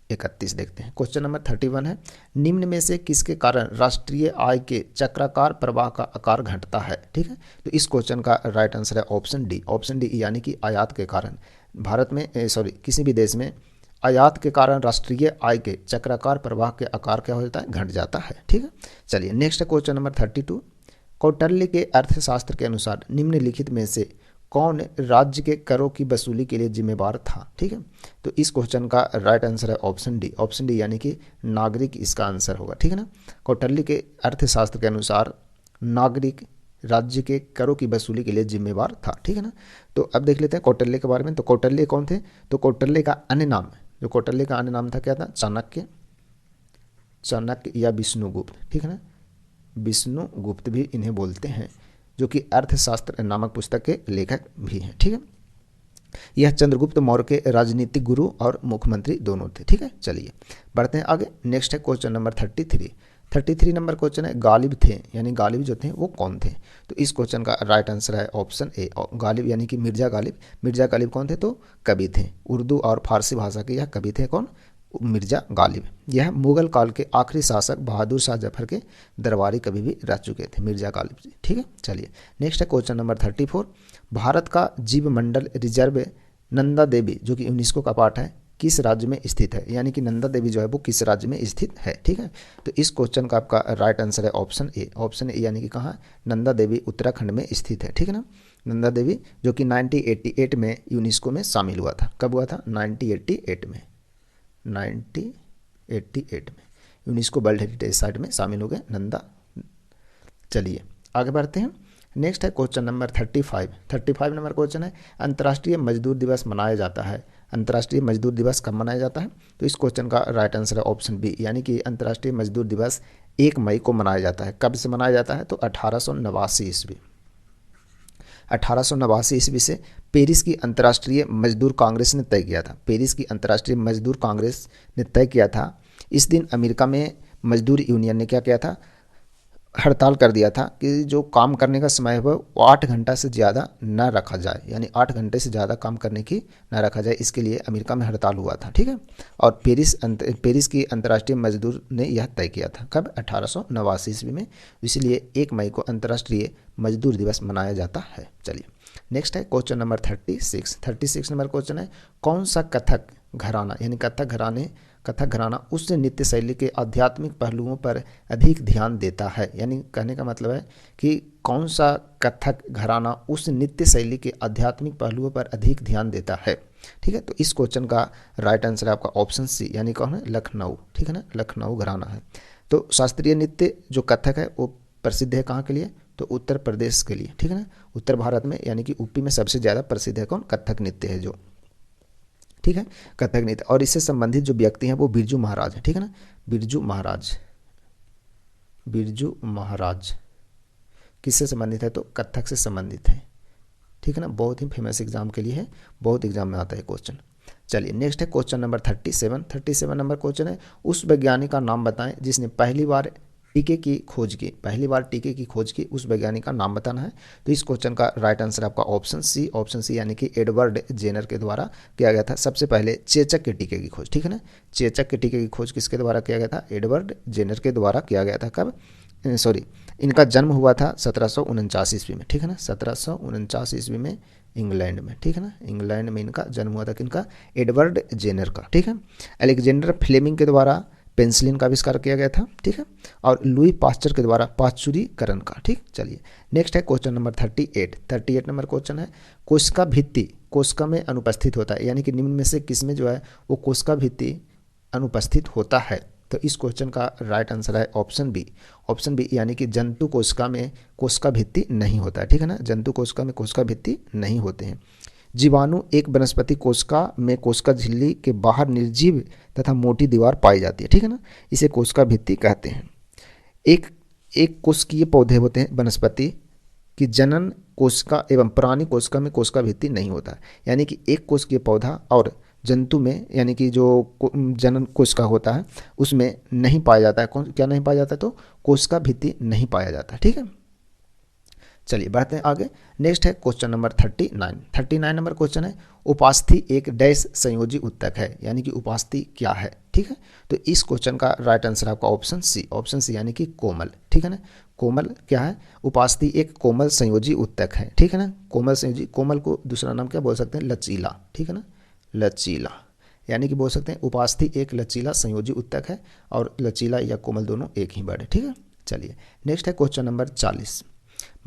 31 देखते हैं। क्वेश्चन नंबर 31 है, निम्न में से किसके कारण राष्ट्रीय आय के चक्राकार प्रवाह का आकार घटता है, ठीक है। तो इस क्वेश्चन का राइट आंसर है ऑप्शन डी। ऑप्शन डी यानी कि आयात के कारण भारत में किसी भी देश में आयात के कारण राष्ट्रीय आय के चक्राकार प्रवाह के आकार क्या हो जाता है, घट जाता है, ठीक है। चलिए नेक्स्ट है क्वेश्चन नंबर 32। कौटिल्य के अर्थशास्त्र के अनुसार निम्नलिखित में से कौन राज्य के करों की वसूली के लिए जिम्मेवार था, ठीक है। तो इस क्वेश्चन का राइट आंसर है ऑप्शन डी। ऑप्शन डी यानी कि नागरिक इसका आंसर होगा, ठीक है ना। कौटिल्य के अर्थशास्त्र के अनुसार नागरिक राज्य के करों की वसूली के लिए जिम्मेवार था, ठीक है ना। तो अब देख लेते हैं कौटिल्य के बारे में। तो कौटिल्य कौन थे, तो कौटिल्य का अन्य नाम, जो कौटिल्य का अन्य नाम था क्या था, चाणक्य, चाणक्य या विष्णुगुप्त, ठीक है ना। विष्णुगुप्त भी इन्हें बोलते हैं, जो कि अर्थशास्त्र नामक पुस्तक के लेखक भी हैं, ठीक है। यह चंद्रगुप्त मौर्य के राजनीतिक गुरु और मुख्यमंत्री दोनों थे, ठीक है। चलिए बढ़ते हैं आगे। नेक्स्ट है क्वेश्चन नंबर 33। 33 नंबर क्वेश्चन है, गालिब थे, यानी गालिब जो थे वो कौन थे। तो इस क्वेश्चन का राइट आंसर है ऑप्शन ए। गालिब यानी कि मिर्जा गालिब। मिर्जा गालिब कौन थे, तो कवि थे, उर्दू और फारसी भाषा के यह कवि थे, कौन, मिर्जा गालिब। यह मुगल काल के आखिरी शासक बहादुर शाह जफर के दरबारी कवि भी रह चुके थे, मिर्जा गालिब जी, ठीक है। चलिए नेक्स्ट है क्वेश्चन नंबर 34। भारत का जीव मंडल रिजर्व नंदा देवी जो कि यूनेस्को का पार्ट है किस राज्य में स्थित है, यानी कि नंदा देवी जो है वो किस राज्य में स्थित है, ठीक है। तो इस क्वेश्चन का आपका राइट आंसर है ऑप्शन ए। ऑप्शन ए यानी कि कहाँ, नंदा देवी उत्तराखंड में स्थित है, ठीक है ना। नंदा देवी जो कि 1988 में यूनेस्को में शामिल हुआ था। कब हुआ था, 1988 में, 1988 में यूनेस्को वर्ल्ड हेरिटेज साइट में शामिल हो गए नंदा। चलिए आगे बढ़ते हैं। नेक्स्ट है क्वेश्चन नंबर 35। 35 नंबर क्वेश्चन है, अंतर्राष्ट्रीय मजदूर दिवस मनाया जाता है। अंतर्राष्ट्रीय मजदूर दिवस कब मनाया जाता है, तो इस क्वेश्चन का राइट आंसर है ऑप्शन बी, यानी कि अंतर्राष्ट्रीय मजदूर दिवस 1 मई को मनाया जाता है। कब से मनाया जाता है, तो 1889 ईस्वी। 1889 ईस्वी से पेरिस की अंतर्राष्ट्रीय मजदूर कांग्रेस ने तय किया था। पेरिस की अंतर्राष्ट्रीय मजदूर कांग्रेस ने तय किया था। इस दिन अमेरिका में मजदूर यूनियन ने क्या किया था, हड़ताल कर दिया था कि जो काम करने का समय है वो 8 घंटा से ज़्यादा न रखा जाए, यानी 8 घंटे से ज़्यादा काम करने की न रखा जाए, इसके लिए अमेरिका में हड़ताल हुआ था, ठीक है। और पेरिस की अंतर्राष्ट्रीय मजदूर ने यह तय किया था, कब, 1889 ईस्वी में। इसलिए 1 मई को अंतर्राष्ट्रीय मजदूर दिवस मनाया जाता है। चलिए नेक्स्ट है क्वेश्चन नंबर 36। 36 नंबर क्वेश्चन है, कौन सा कथक घराना यानी कथक घराना उस नृत्य शैली के आध्यात्मिक पहलुओं पर अधिक ध्यान देता है। यानी कहने का मतलब है कि कौन सा कथक घराना उस नृत्य शैली के आध्यात्मिक पहलुओं पर अधिक ध्यान देता है। ठीक है, तो इस क्वेश्चन का राइट आंसर है आपका ऑप्शन सी, यानी कौन है, लखनऊ। ठीक है ना, लखनऊ घराना है। तो शास्त्रीय नृत्य जो कथक है वो प्रसिद्ध है कहाँ के लिए, तो उत्तर प्रदेश के लिए। ठीक है ना, उत्तर भारत में यानी कि यूपी में सबसे ज़्यादा प्रसिद्ध है कौन, कथक नृत्य है जो। ठीक है, कथक नृत्य। और इससे संबंधित जो व्यक्ति हैं वो बिरजू महाराज है। ठीक है ना, बिरजू महाराज, बिरजू महाराज किससे संबंधित है, तो कथक से संबंधित है। ठीक है ना, बहुत ही फेमस एग्जाम के लिए है, बहुत एग्जाम में आता है क्वेश्चन। चलिए नेक्स्ट है क्वेश्चन नंबर 37 नंबर क्वेश्चन है, उस वैज्ञानिक का नाम बताएं जिसने पहली बार टीके की खोज की, पहली बार टीके की खोज की, उस वैज्ञानिक का नाम बताना है। तो इस क्वेश्चन का राइट आंसर आपका ऑप्शन सी यानी कि एडवर्ड जेनर के द्वारा किया गया था सबसे पहले चेचक के टीके की खोज। ठीक है ना, चेचक के टीके की खोज किसके द्वारा किया गया था, एडवर्ड जेनर के द्वारा किया गया था। कब, सॉरी, इनका जन्म हुआ था 1749 ईस्वी में। ठीक है ना, 1749 ईस्वी में इंग्लैंड में। ठीक है ना, इंग्लैंड में इनका जन्म हुआ था, किनका, एडवर्ड जेनर का। ठीक है, अलेक्जेंडर फ्लेमिंग के द्वारा पेंसिलिन का आविष्कार किया गया था। ठीक है, और लुई पास्चर के द्वारा पाश्चुरीकरण का। ठीक, चलिए नेक्स्ट है क्वेश्चन नंबर 38 नंबर क्वेश्चन है, कोशिका भित्ति कोशिका में अनुपस्थित होता है, यानी कि निम्न में से किसमें जो है वो कोशिका भित्ति अनुपस्थित होता है। तो इस क्वेश्चन का राइट आंसर है ऑप्शन बी यानी कि जंतु कोशिका में कोशिका भित्ति नहीं होता है। ठीक है ना, जंतु कोशिका में कोशिका भित्ति नहीं होते हैं। जीवाणु एक वनस्पति कोशिका में कोशिका झिल्ली के बाहर निर्जीव तथा मोटी दीवार पाई जाती है। ठीक है ना, इसे कोशिका भित्ति कहते हैं। एक कोशिकीय पौधे होते हैं वनस्पति की जनन कोशिका एवं प्राणी कोशिका में कोशिका भित्ति नहीं होता है, यानी कि एक कोशिकीय पौधा और जंतु में यानी कि जो जनन कोशिका होता है उसमें नहीं पाया जाता है, क्या नहीं पाया जाता है, तो कोशिका भित्ति नहीं पाया जाता है। ठीक है, चलिए बढ़ते हैं आगे। नेक्स्ट है क्वेश्चन नंबर 39 नंबर क्वेश्चन है, उपास्थि एक डैश संयोजी उत्तक है, यानी कि उपास्थि क्या है। ठीक है, तो इस क्वेश्चन का राइट आंसर आपका ऑप्शन सी यानी कि कोमल। ठीक है ना, कोमल क्या है, उपास्थि एक कोमल संयोजी उत्तक है। ठीक है ना, कोमल संयोजी, कोमल को दूसरा नाम क्या बोल सकते हैं, लचीला। ठीक है ना, लचीला, यानी कि बोल सकते हैं उपास्थि एक लचीला संयोजी उत्तक है, और लचीला या कोमल दोनों एक ही वर्ड है। ठीक है, चलिए नेक्स्ट है क्वेश्चन नंबर 40,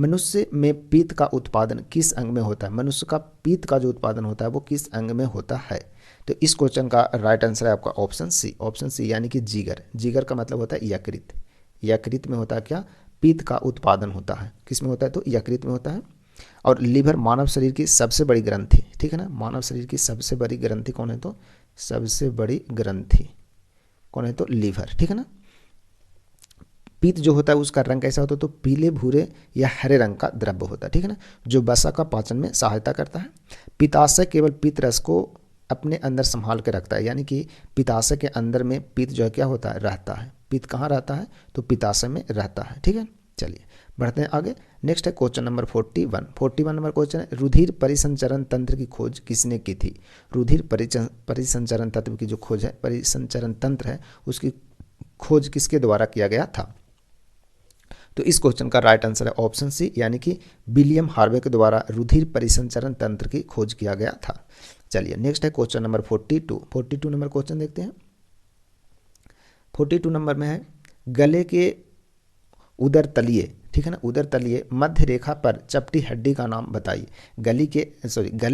मनुष्य में पीत का उत्पादन किस अंग में होता है, मनुष्य का पीत का जो उत्पादन होता है वो किस अंग में होता है। तो इस क्वेश्चन का राइट आंसर है आपका ऑप्शन सी यानी कि जिगर का मतलब होता है यकृत। यकृत में होता है क्या, पीत का उत्पादन होता है, किस में होता है, तो यकृत में होता है। और लीवर मानव शरीर की सबसे बड़ी ग्रंथि। ठीक है ना, मानव शरीर की सबसे बड़ी ग्रंथि कौन है, तो सबसे बड़ी ग्रंथि कौन है, तो लीवर। ठीक है ना, पीत जो होता है उसका रंग कैसा होता है, तो पीले भूरे या हरे रंग का द्रव्य होता है। ठीक है ना, जो वसा का पाचन में सहायता करता है। पित्ताशय केवल पीत रस को अपने अंदर संभाल के रखता है, यानी कि पित्ताशय के अंदर में पीत जो है क्या होता है, रहता है। पीत कहाँ रहता है, तो पित्ताशय में रहता है। ठीक है, चलिए बढ़ते हैं आगे। नेक्स्ट है क्वेश्चन नंबर 41 नंबर क्वेश्चन है, रुधिर परिसंचरण तंत्र की खोज किसने की थी। रुधिर परिसंचरण तंत्र की जो खोज है, परिसंचरण तंत्र है, उसकी खोज किसके द्वारा किया गया था। तो इस क्वेश्चन का राइट आंसर है ऑप्शन सी यानी कि विलियम हार्वे के द्वारा रुधिर परिसंचरण तंत्र की खोज किया गया था। चलिए नेक्स्ट है क्वेश्चन नंबर 42 नंबर क्वेश्चन देखते हैं। 42 नंबर में है, गले के उदर तलिए, ठीक है ना, उदर तलिए मध्य रेखा पर चपटी हड्डी का नाम बताइए। गले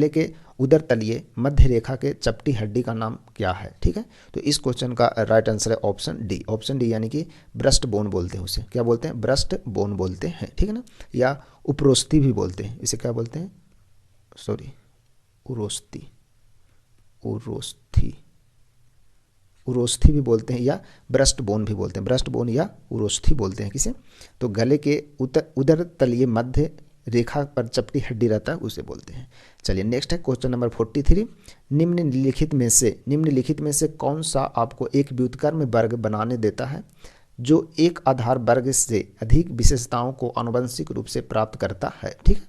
के उदर तलिए मध्य रेखा के चपटी हड्डी का नाम क्या है। ठीक है, तो इस क्वेश्चन का राइट आंसर है ऑप्शन डी यानी कि ब्रेस्ट बोन बोलते हैं उसे, क्या बोलते हैं, ब्रेस्ट बोन बोलते हैं। ठीक है ना, या उप्रोस्थि भी बोलते हैं, इसे क्या बोलते हैं, उरोस्थी भी बोलते हैं, या ब्रेस्ट बोन भी बोलते हैं, ब्रेस्ट बोन या उरोस्थी बोलते हैं किसे, तो गले के उदर तलिए मध्य रेखा पर चपटी हड्डी रहता है उसे बोलते हैं। चलिए नेक्स्ट है क्वेश्चन नंबर 43, निम्नलिखित में से कौन सा आपको एक व्युत्क्रम वर्ग बनाने देता है जो एक आधार वर्ग से अधिक विशेषताओं को आनुवंशिक रूप से प्राप्त करता है। ठीक है,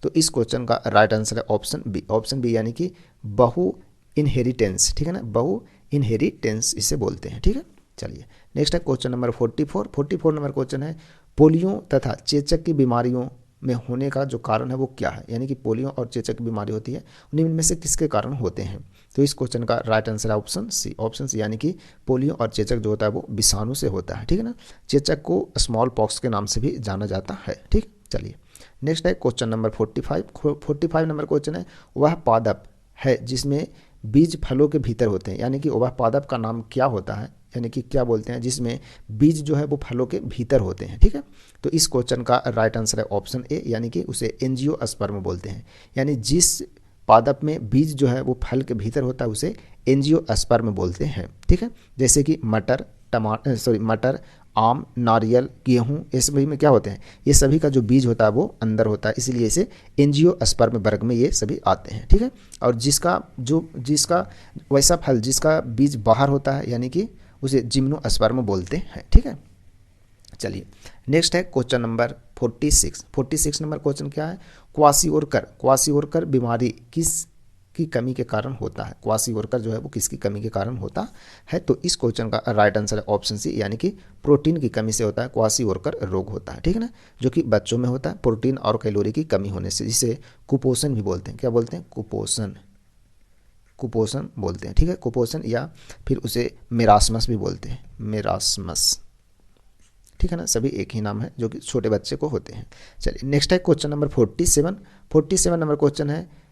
तो इस क्वेश्चन का राइट आंसर है ऑप्शन बी यानी कि बहु इनहेरिटेंस। ठीक है ना, बहु इनहेरिटेंस इसे बोलते हैं। ठीक है, चलिए नेक्स्ट है क्वेश्चन नंबर 44 नंबर क्वेश्चन है, पोलियो तथा चेचक की बीमारियों में होने का जो कारण है वो क्या है, यानी कि पोलियो और चेचक की बीमारी होती है, निम्न में से किसके कारण होते हैं। तो इस क्वेश्चन का राइट आंसर है ऑप्शन सी। ऑप्शन सी यानी कि पोलियो और चेचक जो होता है वो विषाणु से होता है, ठीक है ना। चेचक को स्मॉल पॉक्स के नाम से भी जाना जाता है, ठीक। चलिए नेक्स्ट है क्वेश्चन नंबर 45 नंबर क्वेश्चन है, वह पादप है जिसमें बीज फलों के भीतर होते हैं, यानी कि वह पादप का नाम क्या होता है, यानी कि क्या बोलते हैं जिसमें बीज जो है वो फलों के भीतर होते हैं, ठीक है। तो इस क्वेश्चन का राइट आंसर है ऑप्शन ए, यानी कि उसे एंजियोस्पर्म बोलते हैं, यानी जिस पादप में बीज जो है वो फल के भीतर होता है उसे एंजियोस्पर्म बोलते हैं, ठीक है। जैसे कि मटर, मटर, आम, नारियल, गेहूं, ये सभी में क्या होते हैं, ये सभी का जो बीज होता है वो अंदर होता है, इसलिए इसे एंजियोस्पर्म वर्ग में ये सभी आते हैं, ठीक है। और जिसका वैसा फल जिसका बीज बाहर होता है, यानी कि उसे जिम्नोस्पर्म बोलते हैं, ठीक है। चलिए नेक्स्ट है क्वेश्चन नंबर 46 नंबर क्वेश्चन क्या है, क्वासिओरकर बीमारी किस की कमी के कारण होता है। क्वासिओरकर जो है वो किसकी कमी के कारण होता है। तो इस क्वेश्चन का राइट आंसर है ऑप्शन सी, यानी कि प्रोटीन की कमी से होता है क्वासिओरकर रोग होता है, ठीक है ना, जो कि बच्चों में होता है प्रोटीन और कैलोरी की कमी होने से, जिसे कुपोषण भी बोलते हैं। क्या बोलते हैं, कुपोषण बोलते हैं, ठीक है, कुपोषण, या फिर उसे मेरास्मस भी बोलते हैं, मेरास्मस, ठीक है ना, सभी एक ही नाम है जो कि छोटे बच्चे को होते हैं। चलिए नेक्स्ट है क्वेश्चन नंबर 47 नंबर क्वेश्चन है,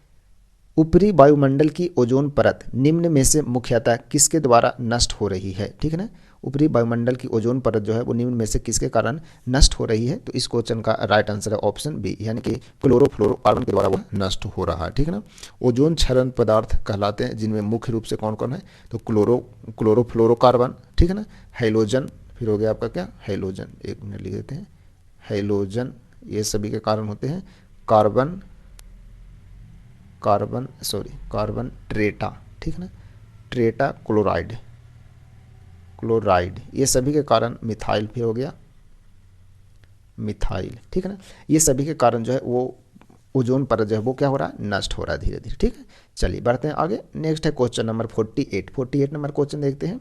ऊपरी वायुमंडल की ओजोन परत निम्न में से मुख्यतः किसके द्वारा नष्ट हो रही है, ठीक है ना। ऊपरी वायुमंडल की ओजोन परत जो है वो निम्न में से किसके कारण नष्ट हो रही है। तो इस क्वेश्चन का राइट आंसर है ऑप्शन बी, यानी कि क्लोरोफ्लोरोकार्बन के द्वारा वह नष्ट हो रहा है, ठीक है ना। ओजोन क्षरण पदार्थ कहलाते हैं जिनमें मुख्य रूप से कौन कौन है, तो क्लोरोफ्लोरोकार्बन, ठीक है ना, हैलोजन, फिर हो गया आपका क्या, हैलोजन, एक मिनट लिख देते हैं, हैलोजन, ये सभी के कारण होते हैं कार्बन ट्रेटा, ठीक है ना, ट्रेटा क्लोराइड, ये सभी के कारण मिथाइल, फिर हो गया मिथाइल, ठीक है ना, ये सभी के कारण जो है वो ओजोन परत जो है वो क्या हो रहा है, नष्ट हो रहा है धीरे धीरे, ठीक है। चलिए बढ़ते हैं आगे। नेक्स्ट है क्वेश्चन नंबर 48 नंबर क्वेश्चन देखते हैं,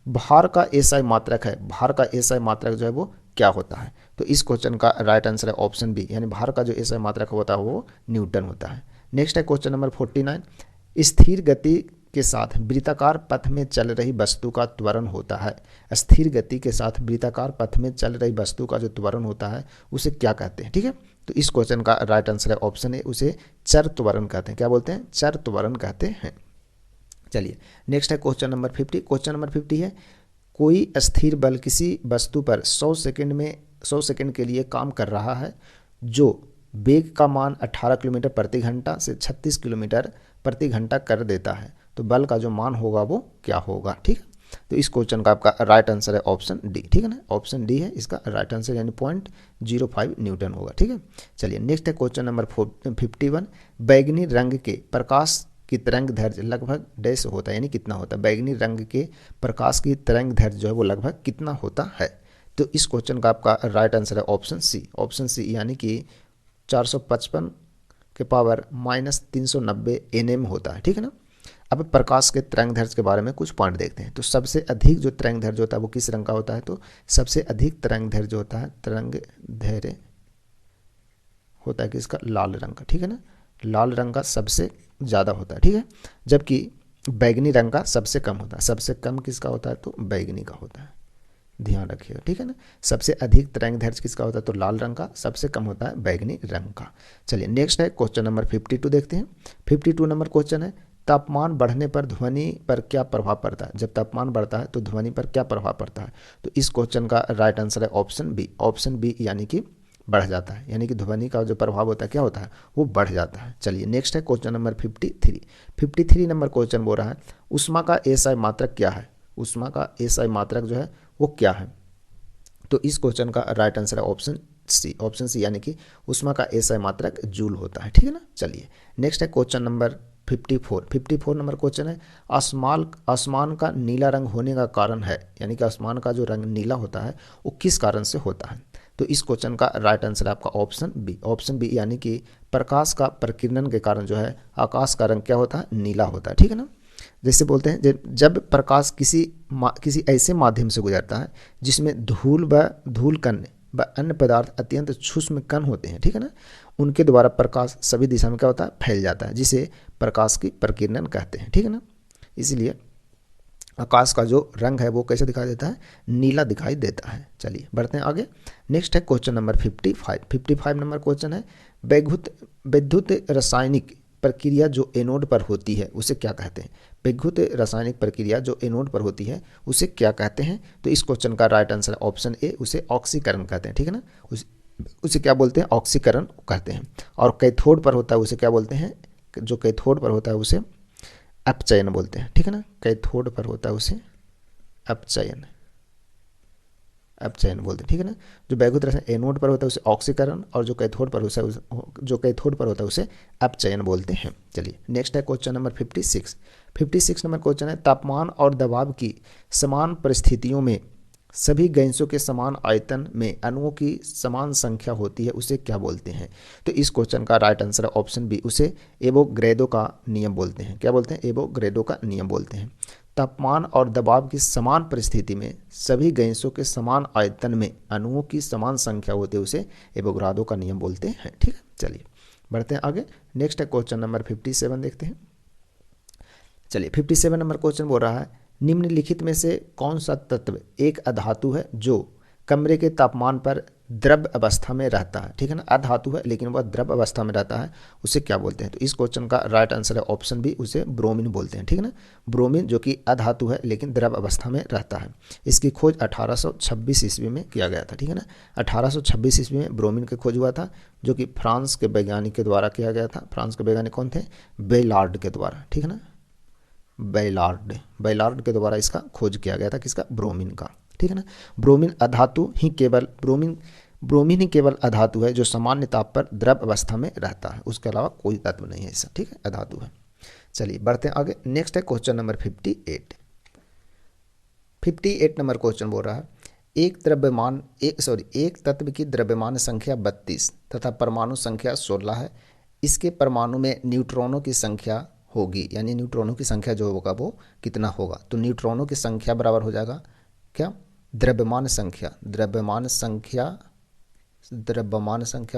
भार का एसआई मात्रक है, भार का एसआई मात्रक जो है वो क्या होता है। तो इस क्वेश्चन का राइट आंसर है ऑप्शन बी, यानी भार का जो एसआई मात्रक होता है वो न्यूटन होता है। नेक्स्ट है क्वेश्चन नंबर 49, स्थिर गति के साथ वृत्ताकार पथ में चल रही वस्तु का त्वरण होता है। स्थिर गति के साथ वृत्ताकार पथ में चल रही वस्तु का जो त्वरण होता है उसे क्या कहते हैं, ठीक है। तो इस क्वेश्चन का राइट आंसर है ऑप्शन ए, उसे चर त्वरण कहते हैं। क्या बोलते हैं, चर त्वरण कहते हैं। चलिए नेक्स्ट है क्वेश्चन नंबर 50। क्वेश्चन नंबर 50 है, कोई स्थिर बल किसी वस्तु पर 100 सेकंड के लिए काम कर रहा है जो वेग का मान 18 किलोमीटर प्रति घंटा से 36 किलोमीटर प्रति घंटा कर देता है, तो बल का जो मान होगा वो क्या होगा, ठीक है। तो इस क्वेश्चन का आपका राइट आंसर है ऑप्शन डी, ठीक है ना, ऑप्शन डी है इसका राइट आंसर, यानी 0.05 न्यूटन होगा, ठीक है। चलिए नेक्स्ट है क्वेश्चन नंबर 51, बैगनी रंग के प्रकाश की तरंग दैर्ध्य लगभग डैश होता है, यानी कितना होता है, बैगनी रंग के प्रकाश की तरंग दैर्ध्य जो है वो लगभग कितना होता है। तो इस क्वेश्चन का आपका राइट आंसर है ऑप्शन सी, यानी कि 455 के पावर -390 nm होता है, ठीक है ना। अब प्रकाश के तरंग दैर्ध्य के बारे में कुछ पॉइंट देखते हैं। तो सबसे अधिक जो तरंग दैर्ध्य होता है वो किस रंग का होता है, तो सबसे अधिक तरंग दैर्ध्य जो होता है, तरंग दैर्ध्य होता है किसका, लाल रंग का, ठीक है ना, लाल रंग का सबसे ज़्यादा होता है, ठीक है, जबकि बैगनी रंग का सबसे कम होता है। सबसे कम किसका होता है, तो बैगनी का होता है, ध्यान रखिएगा, ठीक है ना। सबसे अधिक तरंग दैर्ध्य किसका होता है, तो लाल रंग का, सबसे कम होता है बैगनी रंग का। चलिए नेक्स्ट है क्वेश्चन नंबर 52 देखते हैं। 52 नंबर क्वेश्चन है, तापमान बढ़ने पर ध्वनि पर क्या प्रभाव पड़ता है। जब तापमान बढ़ता है तो ध्वनि पर क्या प्रभाव पड़ता है। तो इस क्वेश्चन का राइट आंसर है ऑप्शन बी, यानी कि बढ़ जाता है, यानी कि ध्वनि का जो प्रभाव होता है क्या होता है, वो बढ़ जाता है। चलिए नेक्स्ट है क्वेश्चन नंबर 53 नंबर क्वेश्चन बोल रहा है, ऊष्मा का एसआई मात्रक क्या है। ऊष्मा का एसआई मात्रक जो है वो क्या है। तो इस क्वेश्चन का राइट आंसर है ऑप्शन सी, यानी कि ऊष्मा का एसआई मात्रक जूल होता है, ठीक है ना। चलिए नेक्स्ट है क्वेश्चन नंबर 54 नंबर क्वेश्चन है, आसमान का नीला रंग होने का कारण है, यानी कि आसमान का जो रंग नीला होता है वो किस कारण से होता है। तो इस क्वेश्चन का राइट आंसर है आपका ऑप्शन बी, यानी कि प्रकाश का प्रकीर्णन के कारण जो है आकाश का रंग क्या होता है, नीला होता है, ठीक है ना। जैसे बोलते हैं जब प्रकाश किसी ऐसे माध्यम से गुजरता है जिसमें धूल कण व अन्य पदार्थ अत्यंत सूक्ष्म कण होते हैं, ठीक है ना, उनके द्वारा प्रकाश सभी दिशा में क्या होता है, फैल जाता है, जिसे प्रकाश की प्रकीर्णन कहते हैं, ठीक है ना। इसलिए आकाश का जो रंग है वो कैसे दिखाई देता है, नीला दिखाई देता है। चलिए बढ़ते हैं आगे। नेक्स्ट है क्वेश्चन नंबर 55 नंबर क्वेश्चन है, विद्युत रासायनिक प्रक्रिया जो एनोड पर होती है उसे क्या कहते हैं। विद्युत रासायनिक प्रक्रिया जो एनोड पर होती है उसे क्या कहते हैं। तो इस क्वेश्चन का राइट आंसर है ऑप्शन ए, उसे ऑक्सीकरण कहते हैं, ठीक है ना। उसे क्या बोलते हैं, ऑक्सीकरण कहते हैं। और कैथोड पर होता है उसे क्या बोलते हैं, जो कैथोड पर होता है उसे अपचयन बोलते हैं, ठीक है ना। कैथोड पर होता है उसे अपचयन बोलते हैं, ठीक है ना। जो विद्युत रासायनिक एनोड पर होता है उसे ऑक्सीकरण, और जो कैथोड पर होता है उसे अपचयन बोलते हैं। चलिए नेक्स्ट है क्वेश्चन नंबर 56 नंबर क्वेश्चन है, तापमान और दबाव की समान परिस्थितियों में सभी गैसों के समान आयतन में अणुओं की समान संख्या होती है, उसे क्या बोलते हैं। तो इस क्वेश्चन का राइट आंसर है ऑप्शन बी, उसे एवोगैड्रो का नियम बोलते हैं। क्या बोलते हैं, एवोगैड्रो का नियम बोलते हैं। तापमान और दबाव की समान परिस्थिति में सभी गैसों के समान आयतन में अणुओं की समान संख्या होती है, उसे एवोगैड्रो का नियम बोलते हैं, ठीक है। चलिए बढ़ते हैं आगे। नेक्स्ट है क्वेश्चन नंबर 57 देखते हैं। चलिए 57 नंबर क्वेश्चन बोल रहा है, निम्नलिखित में से कौन सा तत्व एक अधातु है जो कमरे के तापमान पर द्रव अवस्था में रहता है, ठीक है ना। अधातु है लेकिन वह द्रव अवस्था में रहता है, उसे क्या बोलते हैं। तो इस क्वेश्चन का राइट आंसर है ऑप्शन बी, उसे ब्रोमीन बोलते हैं, ठीक है ना। ब्रोमीन जो कि अधातु है लेकिन द्रव अवस्था में रहता है। इसकी खोज 1826 ईस्वी में किया गया था, ठीक है ना। 1826 ईस्वी में ब्रोमीन की खोज हुआ था, जो कि फ्रांस के वैज्ञानिक के द्वारा किया गया था। फ्रांस के वैज्ञानिक कौन थे, बेलार्ड के द्वारा, ठीक है ना। बेलार्ड के द्वारा इसका खोज किया गया था, किसका, ब्रोमीन का, ठीक है ना। ब्रोमीन ही केवल अधातु है जो सामान्य ताप पर द्रव अवस्था में रहता है, उसके अलावा कोई तत्व नहीं है ऐसा, ठीक है, अधातु है। चलिए बढ़ते हैं आगे। नेक्स्ट है क्वेश्चन नंबर 58 नंबर क्वेश्चन बोल रहा है, एक तत्व की द्रव्यमान संख्या 32 तथा परमाणु संख्या 16 है। इसके परमाणु में न्यूट्रॉनों की संख्या होगी, यानी न्यूट्रॉनों की संख्या जो होगा वो कितना होगा। तो न्यूट्रॉनों की संख्या बराबर हो जाएगा क्या, द्रव्यमान संख्या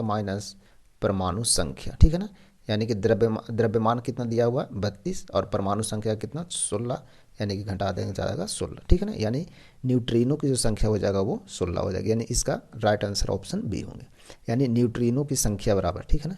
माइनस परमाणु संख्या, ठीक है ना। यानी कि द्रव्यमान कितना दिया हुआ है 32 और परमाणु संख्या कितना 16, यानी कि घटा देंगे जाएगा 16, ठीक है ना। यानी न्यूट्रिनो की जो संख्या हो जाएगा वो 16 हो जाएगी, यानी इसका राइट आंसर ऑप्शन बी होंगे, यानी न्यूट्रिनो की संख्या बराबर, ठीक है ना।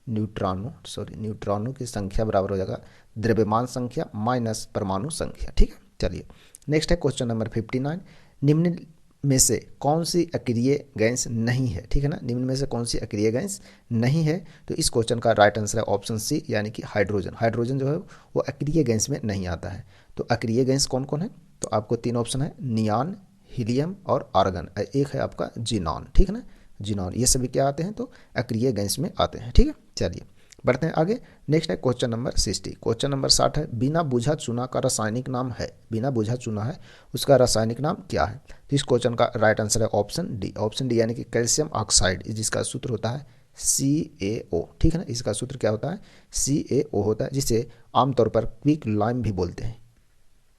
न्यूट्रॉनों की संख्या बराबर हो जाएगा द्रव्यमान संख्या माइनस परमाणु संख्या, ठीक है। चलिए नेक्स्ट है क्वेश्चन नंबर 59, निम्न में से कौन सी अक्रिय गैस नहीं है, ठीक है ना। निम्न में से कौन सी अक्रिय गैस नहीं है। तो इस क्वेश्चन का राइट आंसर है ऑप्शन सी, यानी कि हाइड्रोजन जो है वो अक्रिय गैस में नहीं आता है। तो अक्रिय गैस कौन कौन है, तो आपको 3 ऑप्शन है, नियान, हीलियम और आर्गन, एक है आपका जीनॉन, ठीक है ना। जीनॉन, ये सभी क्या आते हैं, तो अक्रिय गैस में आते हैं, ठीक है। चलिए बढ़ते हैं आगे। नेक्स्ट है क्वेश्चन नंबर 60। क्वेश्चन नंबर 60 है, बिना बुझा चूना का रासायनिक नाम है, बिना बुझा चूना है उसका रासायनिक नाम क्या है। तो इस क्वेश्चन का राइट आंसर है ऑप्शन डी, यानी कि कैल्शियम ऑक्साइड, जिसका सूत्र होता है CaO, ठीक है ना। इसका सूत्र क्या होता है, CaO होता है, जिसे आमतौर पर क्विक लाइम भी बोलते हैं,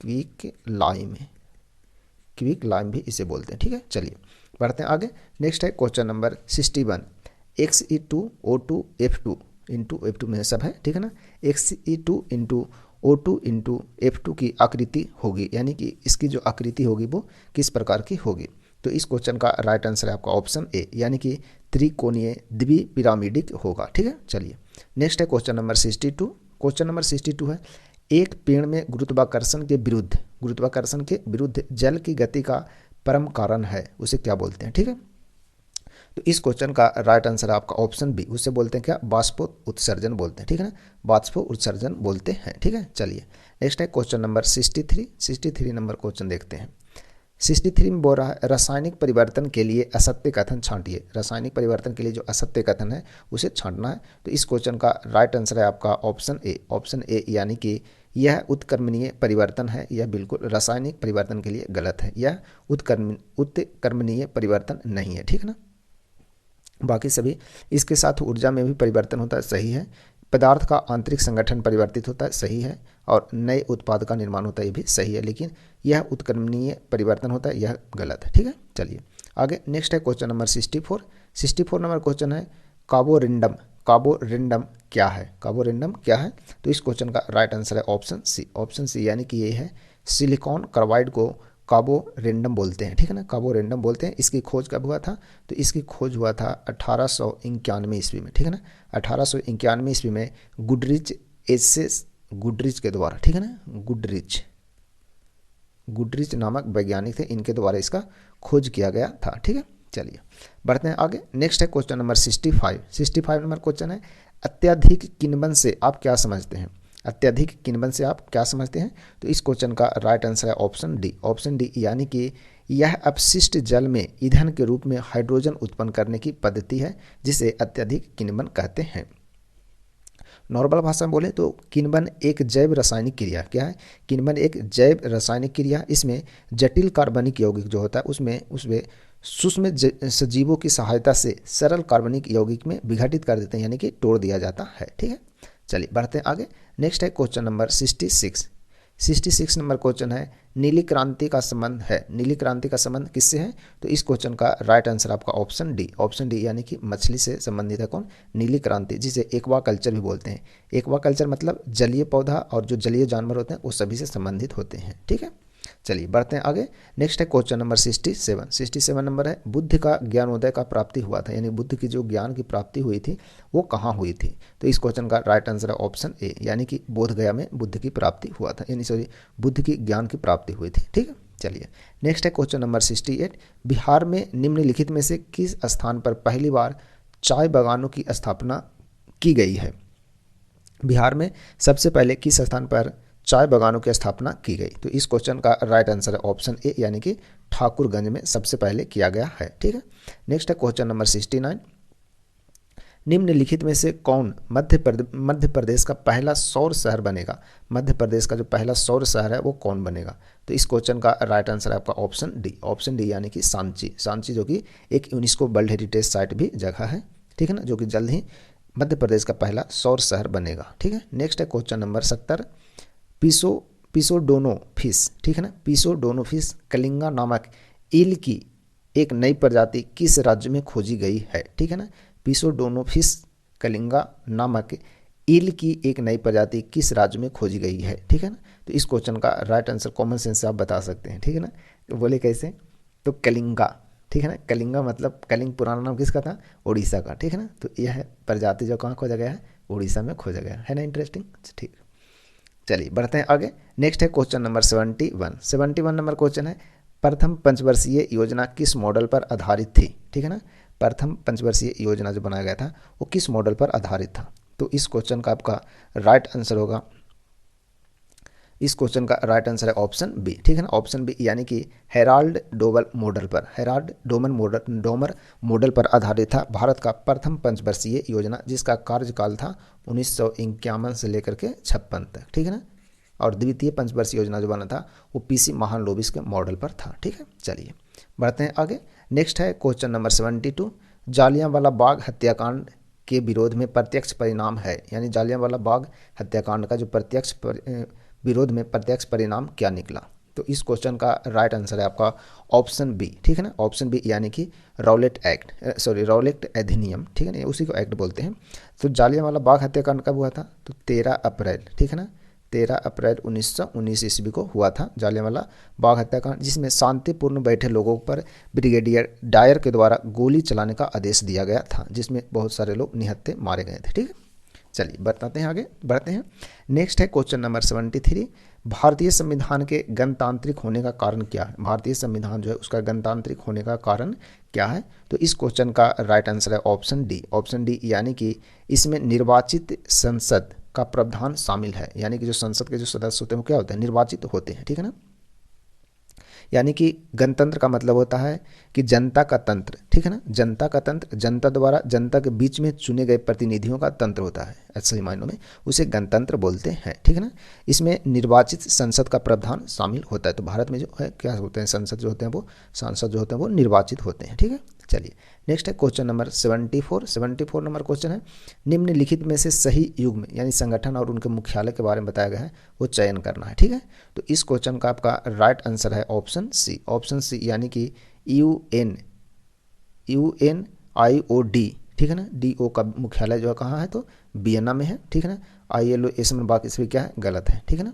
क्विक लाइम भी इसे बोलते हैं, ठीक है। चलिए बढ़ते हैं आगे। नेक्स्ट है question number 61, Xe2O2F2 into F2 में सब है, ठीक है ना। Xe2O2 इंटू F2 की आकृति होगी, यानी कि इसकी जो आकृति होगी वो किस प्रकार की होगी। तो इस क्वेश्चन का राइट आंसर है आपका ऑप्शन ए, यानी कि त्रिकोणीय द्विपिरामिडिक होगा, ठीक है। चलिए नेक्स्ट है क्वेश्चन नंबर 62। क्वेश्चन नंबर 62 है, एक पेड़ में गुरुत्वाकर्षण के विरुद्ध जल की गति का परम कारण है, उसे क्या बोलते हैं, ठीक है। तो इस क्वेश्चन का राइट आंसर है आपका ऑप्शन बी, उसे बोलते हैं क्या, बाष्पोत्सर्जन बोलते हैं, ठीक है ना, बाष्पोत्सर्जन बोलते हैं, ठीक है। चलिए नेक्स्ट है क्वेश्चन नंबर 63 नंबर क्वेश्चन देखते हैं। 63 में बोल रहा है, रासायनिक परिवर्तन के लिए असत्य कथन छांटिए। रासायनिक परिवर्तन के लिए जो असत्य कथन है उसे छांटना है। तो इस क्वेश्चन का राइट आंसर है आपका ऑप्शन ए, यानी कि यह उत्क्रमणीय परिवर्तन है, यह बिल्कुल रासायनिक परिवर्तन के लिए गलत है, यह उत्क्रमणीय परिवर्तन नहीं है, ठीक है ना। बाकी सभी, इसके साथ ऊर्जा में भी परिवर्तन होता है, सही है। पदार्थ का आंतरिक संगठन परिवर्तित होता है, सही है। और नए उत्पाद का निर्माण होता है, ये भी सही है। लेकिन यह उत्क्रमणीय परिवर्तन होता है, यह गलत है, ठीक है। चलिए आगे नेक्स्ट है क्वेश्चन नंबर 64। 64 नंबर क्वेश्चन है कार्बोरेंडम। कार्बोरेंडम क्या है? कार्बोरेंडम क्या है? तो इस क्वेश्चन का राइट आंसर है ऑप्शन सी। ऑप्शन सी यानी कि ये है सिलिकॉन कार्बाइड को कार्बोरेंडम बोलते हैं, ठीक है ना, कार्बोरेंडम बोलते हैं। इसकी खोज कब हुआ था? तो इसकी खोज हुआ था 1891 ईस्वी में, ठीक है ना। 1891 ईस्वी में गुडरिच एसेस गुडरिच के द्वारा, ठीक है ना, गुडरिच नामक वैज्ञानिक थे, इनके द्वारा इसका खोज किया गया था, ठीक है। चलिए बढ़ते हैं आगे। नेक्स्ट है क्वेश्चन नंबर 65। 65 नंबर क्वेश्चन है अत्यधिक किण्वन से आप क्या समझते हैं? अत्यधिक किण्वन से आप क्या समझते हैं? तो इस क्वेश्चन का राइट आंसर है ऑप्शन डी। ऑप्शन डी यानी कि यह अपशिष्ट जल में ईंधन के रूप में हाइड्रोजन उत्पन्न करने की पद्धति है जिसे अत्यधिक किण्वन कहते हैं। नॉर्मल भाषा में बोले तो किण्वन एक जैव रासायनिक क्रिया, क्या है? किण्वन एक जैव रासायनिक क्रिया। इसमें जटिल कार्बनिक यौगिक जो होता है उसमें सूक्ष्म सजीवों की सहायता से सरल कार्बनिक यौगिक में विघटित कर देते हैं, यानी कि तोड़ दिया जाता है, ठीक है। चलिए बढ़ते हैं आगे। नेक्स्ट है क्वेश्चन नंबर 66। 66 नंबर क्वेश्चन है नीली क्रांति का संबंध है। नीली क्रांति का संबंध किससे है? तो इस क्वेश्चन का राइट आंसर आपका ऑप्शन डी। ऑप्शन डी यानी कि मछली से संबंधित है कौन? नीली क्रांति, जिसे एक्वा कल्चर भी बोलते हैं। एक्वा कल्चर मतलब जलीय पौधा और जो जलीय जानवर होते हैं वो सभी से संबंधित होते हैं, ठीक है। चलिए बढ़ते हैं आगे। नेक्स्ट है क्वेश्चन नंबर 67। 67 नंबर है बुद्ध का ज्ञानोदय का प्राप्ति हुआ था, यानी बुद्ध की जो ज्ञान की प्राप्ति हुई थी वो कहाँ हुई थी? तो इस क्वेश्चन का राइट आंसर है ऑप्शन ए, यानी कि बोधगया में बुद्ध की प्राप्ति हुआ था, यानी सॉरी बुद्ध की ज्ञान की प्राप्ति हुई थी, ठीक है। चलिए नेक्स्ट है क्वेश्चन नंबर 68। बिहार में निम्नलिखित में से किस स्थान पर पहली बार चाय बागानों की स्थापना की गई है? बिहार में सबसे पहले किस स्थान पर चाय बागानों की स्थापना की गई? तो इस क्वेश्चन का राइट आंसर है ऑप्शन ए, यानी कि ठाकुरगंज में सबसे पहले किया गया है, ठीक है। नेक्स्ट है क्वेश्चन नंबर 69। निम्नलिखित में से कौन मध्य प्रदेश का पहला सौर शहर बनेगा? मध्य प्रदेश का जो पहला सौर शहर है वो कौन बनेगा? तो इस क्वेश्चन का राइट आंसर है आपका ऑप्शन डी। ऑप्शन डी यानी कि सांची। सांची जो कि एक यूनेस्को वर्ल्ड हेरिटेज साइट भी जगह है, ठीक है ना, जो कि जल्द ही मध्य प्रदेश का पहला सौर शहर बनेगा, ठीक है। नेक्स्ट है क्वेश्चन नंबर 70। पिसोडोनो फिश, ठीक है ना, पिसोडोनो फिश कलिंगा नामक ईल की एक नई प्रजाति किस राज्य में खोजी गई है? ठीक है ना, पिसोडोनो फिश कलिंगा नामक ईल की एक नई प्रजाति किस राज्य में खोजी गई है? ठीक है ना। तो इस क्वेश्चन का राइट आंसर कॉमन सेंस से आप बता सकते हैं, ठीक है ना। तो बोले कैसे? तो कलिंगा, ठीक है ना, कलिंगा मतलब कलिंग पुराना नाम किसका था? उड़ीसा का, ठीक है ना। तो यह प्रजाति जो कहाँ खोजा गया है? उड़ीसा में खोजा गया है ना। इंटरेस्टिंग, ठीक। चलिए बढ़ते हैं आगे। नेक्स्ट है क्वेश्चन नंबर 71। 71 नंबर क्वेश्चन है प्रथम पंचवर्षीय योजना किस मॉडल पर आधारित थी? ठीक है ना, प्रथम पंचवर्षीय योजना जो बनाया गया था वो किस मॉडल पर आधारित था? तो इस क्वेश्चन का आपका राइट आंसर होगा, इस क्वेश्चन का राइट आंसर है ऑप्शन बी, ठीक है ना, ऑप्शन बी यानी कि हेराल्ड डोमर मॉडल पर, हेराल्ड डोमर मॉडल पर आधारित था भारत का प्रथम पंचवर्षीय योजना, जिसका कार्यकाल था 1951 से लेकर के 56 तक, ठीक है ना। और द्वितीय पंचवर्षीय योजना जो बना था वो पीसी महालनोबिस के मॉडल पर था, ठीक है। चलिए बढ़ते हैं आगे। नेक्स्ट है क्वेश्चन नंबर 72। जालियांवाला बाग हत्याकांड के विरोध में प्रत्यक्ष परिणाम है, यानी जालियांवाला बाग हत्याकांड का जो विरोध में प्रत्यक्ष परिणाम क्या निकला? तो इस क्वेश्चन का राइट आंसर है आपका ऑप्शन बी, ठीक है ना, ऑप्शन बी यानी कि रॉलेट अधिनियम, ठीक है ना, उसी को एक्ट बोलते हैं। तो जालियांवाला बाग हत्याकांड कब हुआ था? तो 13 अप्रैल, ठीक है ना, 13 अप्रैल 1919 ईस्वी को हुआ था जालियांवाला बाग हत्याकांड, जिसमें शांतिपूर्ण बैठे लोगों पर ब्रिगेडियर डायर के द्वारा गोली चलाने का आदेश दिया गया था, जिसमें बहुत सारे लोग निहत्थे मारे गए थे, ठीक है। चलिए बताते हैं, आगे बढ़ते हैं। नेक्स्ट है क्वेश्चन नंबर 73। भारतीय संविधान के गणतांत्रिक होने का कारण क्या है? भारतीय संविधान जो है उसका गणतांत्रिक होने का कारण क्या है? तो इस क्वेश्चन का राइट आंसर है ऑप्शन डी। ऑप्शन डी यानी कि इसमें निर्वाचित संसद का प्रावधान शामिल है, यानी कि जो संसद के जो सदस्य होते हैं वो क्या होते हैं? निर्वाचित होते हैं, ठीक है ना। यानी कि गणतंत्र का मतलब होता है कि जनता का तंत्र, ठीक है ना, जनता का तंत्र, जनता द्वारा जनता के बीच में चुने गए प्रतिनिधियों का तंत्र होता है, असली मायनों में उसे गणतंत्र बोलते हैं, ठीक है ना। इसमें निर्वाचित संसद का प्रावधान शामिल होता है। तो भारत में जो है क्या होते हैं? संसद जो होते हैं वो सांसद जो होते हैं वो निर्वाचित होते हैं, ठीक है। चलिए नेक्स्ट है क्वेश्चन नंबर 74। 74 नंबर क्वेश्चन है निम्नलिखित में से सही युग्म यानी संगठन और उनके मुख्यालय के बारे में बताया गया है वो चयन करना है, ठीक है। तो इस क्वेश्चन का आपका राइट आंसर है ऑप्शन सी। ऑप्शन सी यानी कि UN UNIOD, ठीक है ना, DO का मुख्यालय जो है कहाँ है, तो वियना में है, ठीक है ना। ILO ये सब बाकी सभी क्या है, गलत है, ठीक है ना।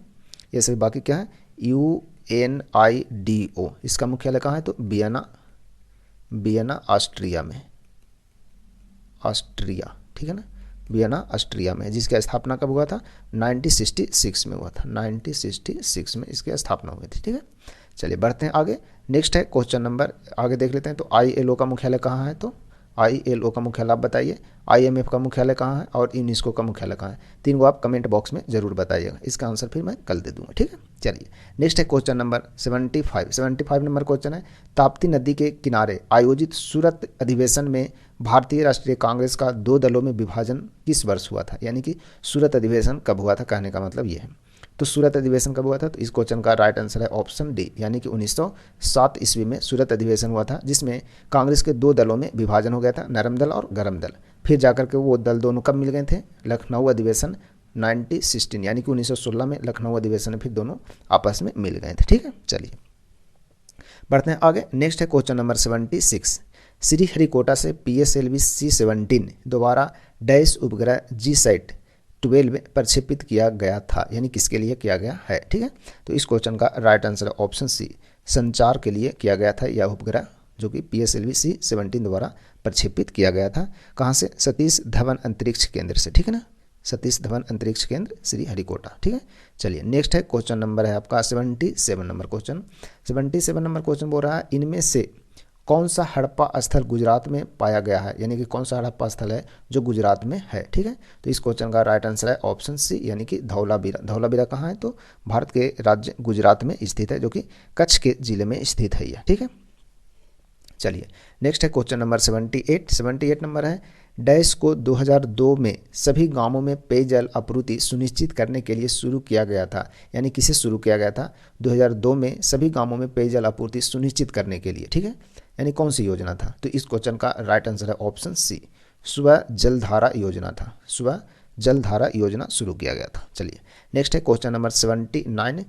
ये सभी बाकी क्या है, UNIDO, इसका मुख्यालय कहाँ है, तो वियना, वियना ऑस्ट्रिया में, ऑस्ट्रिया, ठीक है ना, वियना ऑस्ट्रिया में, जिसकी स्थापना कब हुआ था, 1966 में हुआ था, 1966 में इसकी स्थापना हुई थी, ठीक है। चलिए बढ़ते हैं आगे। नेक्स्ट है क्वेश्चन नंबर, आगे देख लेते हैं। तो ILO का मुख्यालय कहाँ है, तो ILO का मुख्यालय आप बताइए, IMF का मुख्यालय कहाँ है और यूनेस्को का मुख्यालय कहाँ है, तीन को आप कमेंट बॉक्स में जरूर बताइएगा, इसका आंसर फिर मैं कल दे दूंगा, ठीक है। चलिए नेक्स्ट है क्वेश्चन नंबर 75 नंबर क्वेश्चन है, ताप्ती नदी के किनारे आयोजित सूरत अधिवेशन में भारतीय राष्ट्रीय कांग्रेस का 2 दलों में विभाजन किस वर्ष हुआ था, यानी कि सूरत अधिवेशन कब हुआ था, कहने का मतलब ये है। तो सूरत अधिवेशन कब हुआ था, तो इस क्वेश्चन का राइट आंसर है ऑप्शन डी, यानी कि 1907 ईस्वी में सूरत अधिवेशन हुआ था, जिसमें कांग्रेस के 2 दलों में विभाजन हो गया था, नरम दल और गरम दल। फिर जाकर के वो दल दोनों कब मिल गए थे, लखनऊ अधिवेशन 1916, यानी कि 1916 में लखनऊ अधिवेशन में फिर दोनों आपस में मिल गए थे, ठीक है। चलिए बढ़ते हैं आगे। नेक्स्ट है क्वेश्चन नंबर 76, श्रीहरिकोटा से PSLV C-17 दोबारा डैश उपग्रह GSAT 12 प्रक्षेपित किया गया था, यानी किसके लिए किया गया है, ठीक है। तो इस क्वेश्चन का राइट आंसर है ऑप्शन सी, संचार के लिए किया गया था यह उपग्रह, जो कि PSLV C-17 द्वारा प्रक्षेपित किया गया था। कहाँ से, सतीश धवन अंतरिक्ष केंद्र से, ठीक है ना, सतीश धवन अंतरिक्ष केंद्र श्रीहरिकोटा, ठीक है। चलिए नेक्स्ट है क्वेश्चन नंबर है आपका 77 नंबर क्वेश्चन। 77 नंबर क्वेश्चन बोल रहा है, इनमें से कौन सा हड़प्पा स्थल गुजरात में पाया गया है, यानी कि कौन सा हड़प्पा स्थल है जो गुजरात में है, ठीक है। तो इस क्वेश्चन का राइट आंसर है ऑप्शन सी, यानी कि धौलावीरा। धौलावीरा कहाँ है, तो भारत के राज्य गुजरात में स्थित है, जो कि कच्छ के जिले में स्थित है यह, ठीक है। चलिए नेक्स्ट है क्वेश्चन नंबर 78 नंबर है, डैश को 2002 में सभी गांवों में पेयजल आपूर्ति सुनिश्चित करने के लिए शुरू किया गया था, यानी किसे शुरू किया गया था, 2002 में सभी गांवों में पेयजल आपूर्ति सुनिश्चित करने के लिए, ठीक है, यानी कौन सी योजना था। तो इस क्वेश्चन का राइट आंसर है ऑप्शन सी, स्व जलधारा योजना था, स्व जलधारा योजना शुरू किया गया था। चलिए नेक्स्ट है क्वेश्चन नंबर 79,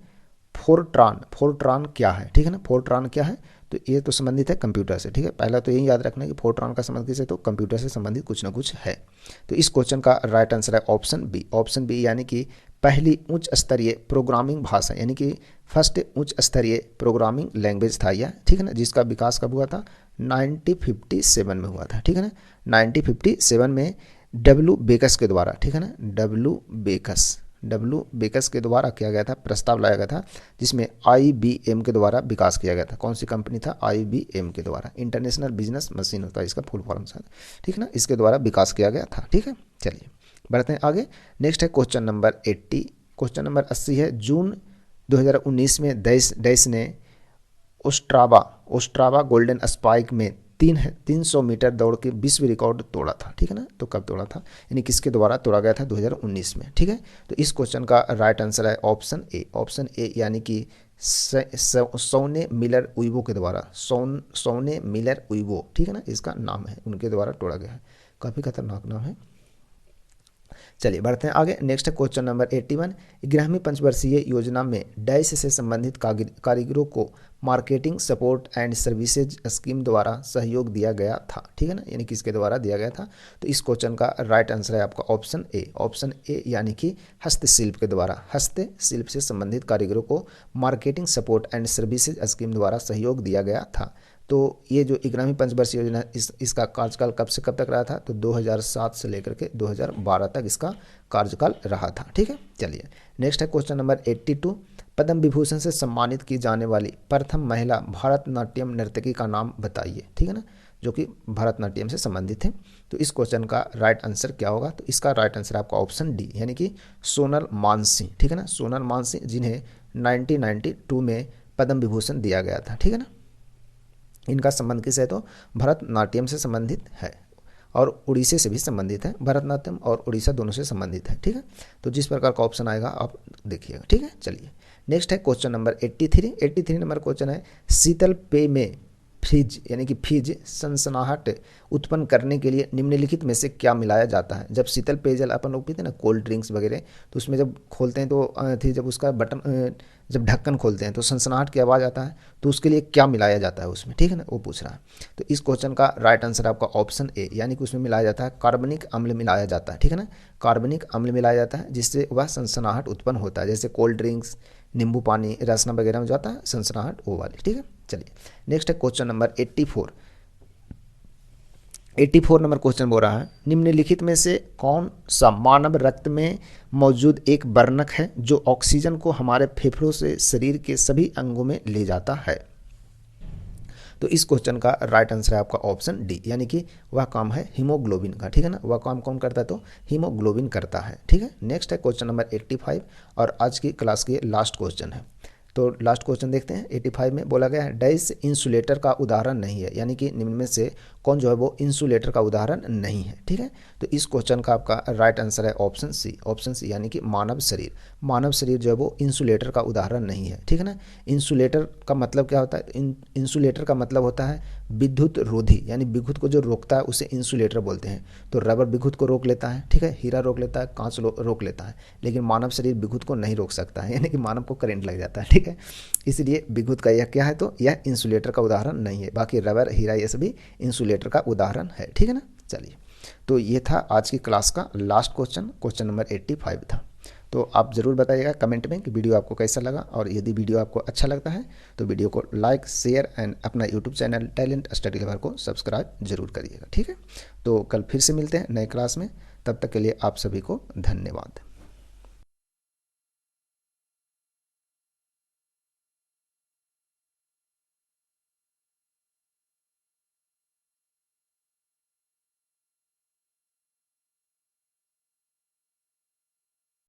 फोर्ट्रान क्या है, ठीक है ना, फोर्ट्रान क्या है, तो ये तो संबंधित है कंप्यूटर से, ठीक है। पहला तो यही याद रखना है कि फोर्ट्रान का संबंध किससे, तो कंप्यूटर से संबंधित कुछ ना कुछ है। तो इस क्वेश्चन का राइट आंसर है ऑप्शन बी, ऑप्शन बी, यानी कि पहली उच्च स्तरीय प्रोग्रामिंग भाषा, यानी कि फर्स्ट उच्च स्तरीय प्रोग्रामिंग लैंग्वेज था यह, ठीक है ना, जिसका विकास कब हुआ था, 1957 में हुआ था, ठीक है ना, 1957 में डब्ल्यू बेकस के द्वारा, ठीक है ना, डब्ल्यू बेकस के द्वारा किया गया था, प्रस्ताव लाया गया था, जिसमें IBM के द्वारा विकास किया गया था। कौन सी कंपनी था, IBM के द्वारा, इंटरनेशनल बिजनेस मशीन होता है इसका फुल फॉर्म से, ठीक है ना, इसके द्वारा विकास किया गया था, ठीक है। चलिए बढ़ते हैं आगे। नेक्स्ट है क्वेश्चन नंबर 80, क्वेश्चन नंबर 80 है, जून 2019 में डैश ने ओस्ट्रावा गोल्डन स्पाइक में 300 मीटर दौड़ के विश्व रिकॉर्ड तोड़ा था, ठीक है ना, तो कब तोड़ा था, यानी किसके द्वारा तोड़ा गया था, 2019 में, ठीक है। तो इस क्वेश्चन का राइट आंसर है ऑप्शन ए, ऑप्शन ए, यानी कि सोने मिलर उइबो के द्वारा, सोने मिलर उइबो, ठीक है ना, इसका नाम है, उनके द्वारा तोड़ा गया है, काफ़ी खतरनाक नाम है। चलिए बढ़ते हैं आगे। नेक्स्ट है क्वेश्चन नंबर 81, 11वीं पंचवर्षीय योजना में डैश से संबंधित कारीगरों को marketing support and services scheme द्वारा सहयोग दिया गया था, ठीक है ना, यानी किसके द्वारा दिया गया था। तो इस क्वेश्चन का राइट आंसर है आपका ऑप्शन ए, ऑप्शन ए, यानी कि हस्तशिल्प के द्वारा, हस्तशिल्प से संबंधित कारीगरों को marketing support and services scheme द्वारा सहयोग दिया गया था। तो ये जो 11वीं पंचवर्षीय योजना इसका कार्यकाल कब से कब तक रहा था, तो 2007 से लेकर के 2012 तक इसका कार्यकाल रहा था, ठीक है। चलिए नेक्स्ट है क्वेश्चन नंबर 82, पद्म विभूषण से सम्मानित की जाने वाली प्रथम महिला भरतनाट्यम नर्तकी का नाम बताइए, ठीक है ना, जो कि भरतनाट्यम से संबंधित है। तो इस क्वेश्चन का राइट आंसर क्या होगा, तो इसका राइट आंसर आपका ऑप्शन डी, यानी कि सोनल मानसिंह, ठीक है ना, सोनल मानसिंह, जिन्हें 1992 में पद्म विभूषण दिया गया था, ठीक है ना। इनका संबंध किससे है, तो भरतनाट्यम से संबंधित है और उड़ीसे से भी संबंधित है, भरतनाट्यम और उड़ीसा दोनों से संबंधित है, ठीक है। तो जिस प्रकार का ऑप्शन आएगा आप देखिएगा, ठीक है। चलिए नेक्स्ट है क्वेश्चन नंबर 83 नंबर क्वेश्चन है, शीतल पेय में फ्रिज यानी कि फ्रिज सनसनाहट उत्पन्न करने के लिए निम्नलिखित में से क्या मिलाया जाता है। जब शीतल पेयजल अपन लोग पीते हैं ना, कोल्ड ड्रिंक्स वगैरह, तो उसमें जब खोलते हैं तो जब उसका बटन जब ढक्कन खोलते हैं तो सनसनाहट की आवाज़ आता है, तो उसके लिए क्या मिलाया जाता है उसमें, ठीक है ना, वो पूछ रहा है। तो इस क्वेश्चन का राइट आंसर आपका ऑप्शन ए, यानी कि उसमें मिलाया जाता है कार्बनिक अम्ल मिलाया जाता है, ठीक है ना, कार्बनिक अम्ल मिलाया जाता है जिससे वह सनसनाहट उत्पन्न होता है। जैसे कोल्ड ड्रिंक्स, नींबू पानी, रसना वगैरह में जाता है सनसनाहट, वो वाली, ठीक है। चलिए नेक्स्ट है क्वेश्चन नंबर 84। 84 नंबर क्वेश्चन बोल रहा है, निम्नलिखित में से कौन सा मानव रक्त में मौजूद एक वर्णक है जो ऑक्सीजन को हमारे फेफड़ों से शरीर के सभी अंगों में ले जाता है। तो इस क्वेश्चन का राइट आंसर है आपका ऑप्शन डी, यानी कि वह काम है हीमोग्लोबिन का, ठीक है ना, वह काम कौन करता है, तो हीमोग्लोबिन करता है, ठीक है। नेक्स्ट है क्वेश्चन नंबर 85 और आज की क्लास की लास्ट क्वेश्चन है। तो लास्ट क्वेश्चन देखते हैं। 85 में बोला गया है डैश इंसुलेटर का उदाहरण नहीं है, यानी कि निम्न में से कौन जो है वो इंसुलेटर का उदाहरण नहीं है, ठीक है। तो इस क्वेश्चन का आपका राइट आंसर है ऑप्शन सी, ऑप्शन सी, यानी कि मानव शरीर। मानव शरीर जो है वो इंसुलेटर का उदाहरण नहीं है, ठीक है ना। इंसुलेटर का मतलब क्या होता है, इंसुलेटर का मतलब होता है विद्युत रोधी, यानी विद्युत को जो रोकता है उसे इंसुलेटर बोलते हैं। तो रबर विद्युत को रोक लेता है, ठीक है, हीरा रोक लेता है, कांच रोक लेता है, लेकिन मानव शरीर विद्युत को नहीं रोक सकता है, यानी कि मानव को करंट लग जाता है, ठीक है। इसलिए विद्युत का यह क्या है, तो यह इंसुलेटर का उदाहरण नहीं है। बाकी रबर, हीरा, ये सभी इंसुलेटर का उदाहरण है, ठीक है ना। चलिए, तो ये था आज की क्लास का लास्ट क्वेश्चन, क्वेश्चन नंबर 85 था। तो आप ज़रूर बताइएगा कमेंट में कि वीडियो आपको कैसा लगा, और यदि वीडियो आपको अच्छा लगता है तो वीडियो को लाइक, शेयर एंड अपना YouTube channel talent study lover को सब्सक्राइब जरूर करिएगा, ठीक है। तो कल फिर से मिलते हैं नए क्लास में, तब तक के लिए आप सभी को धन्यवाद।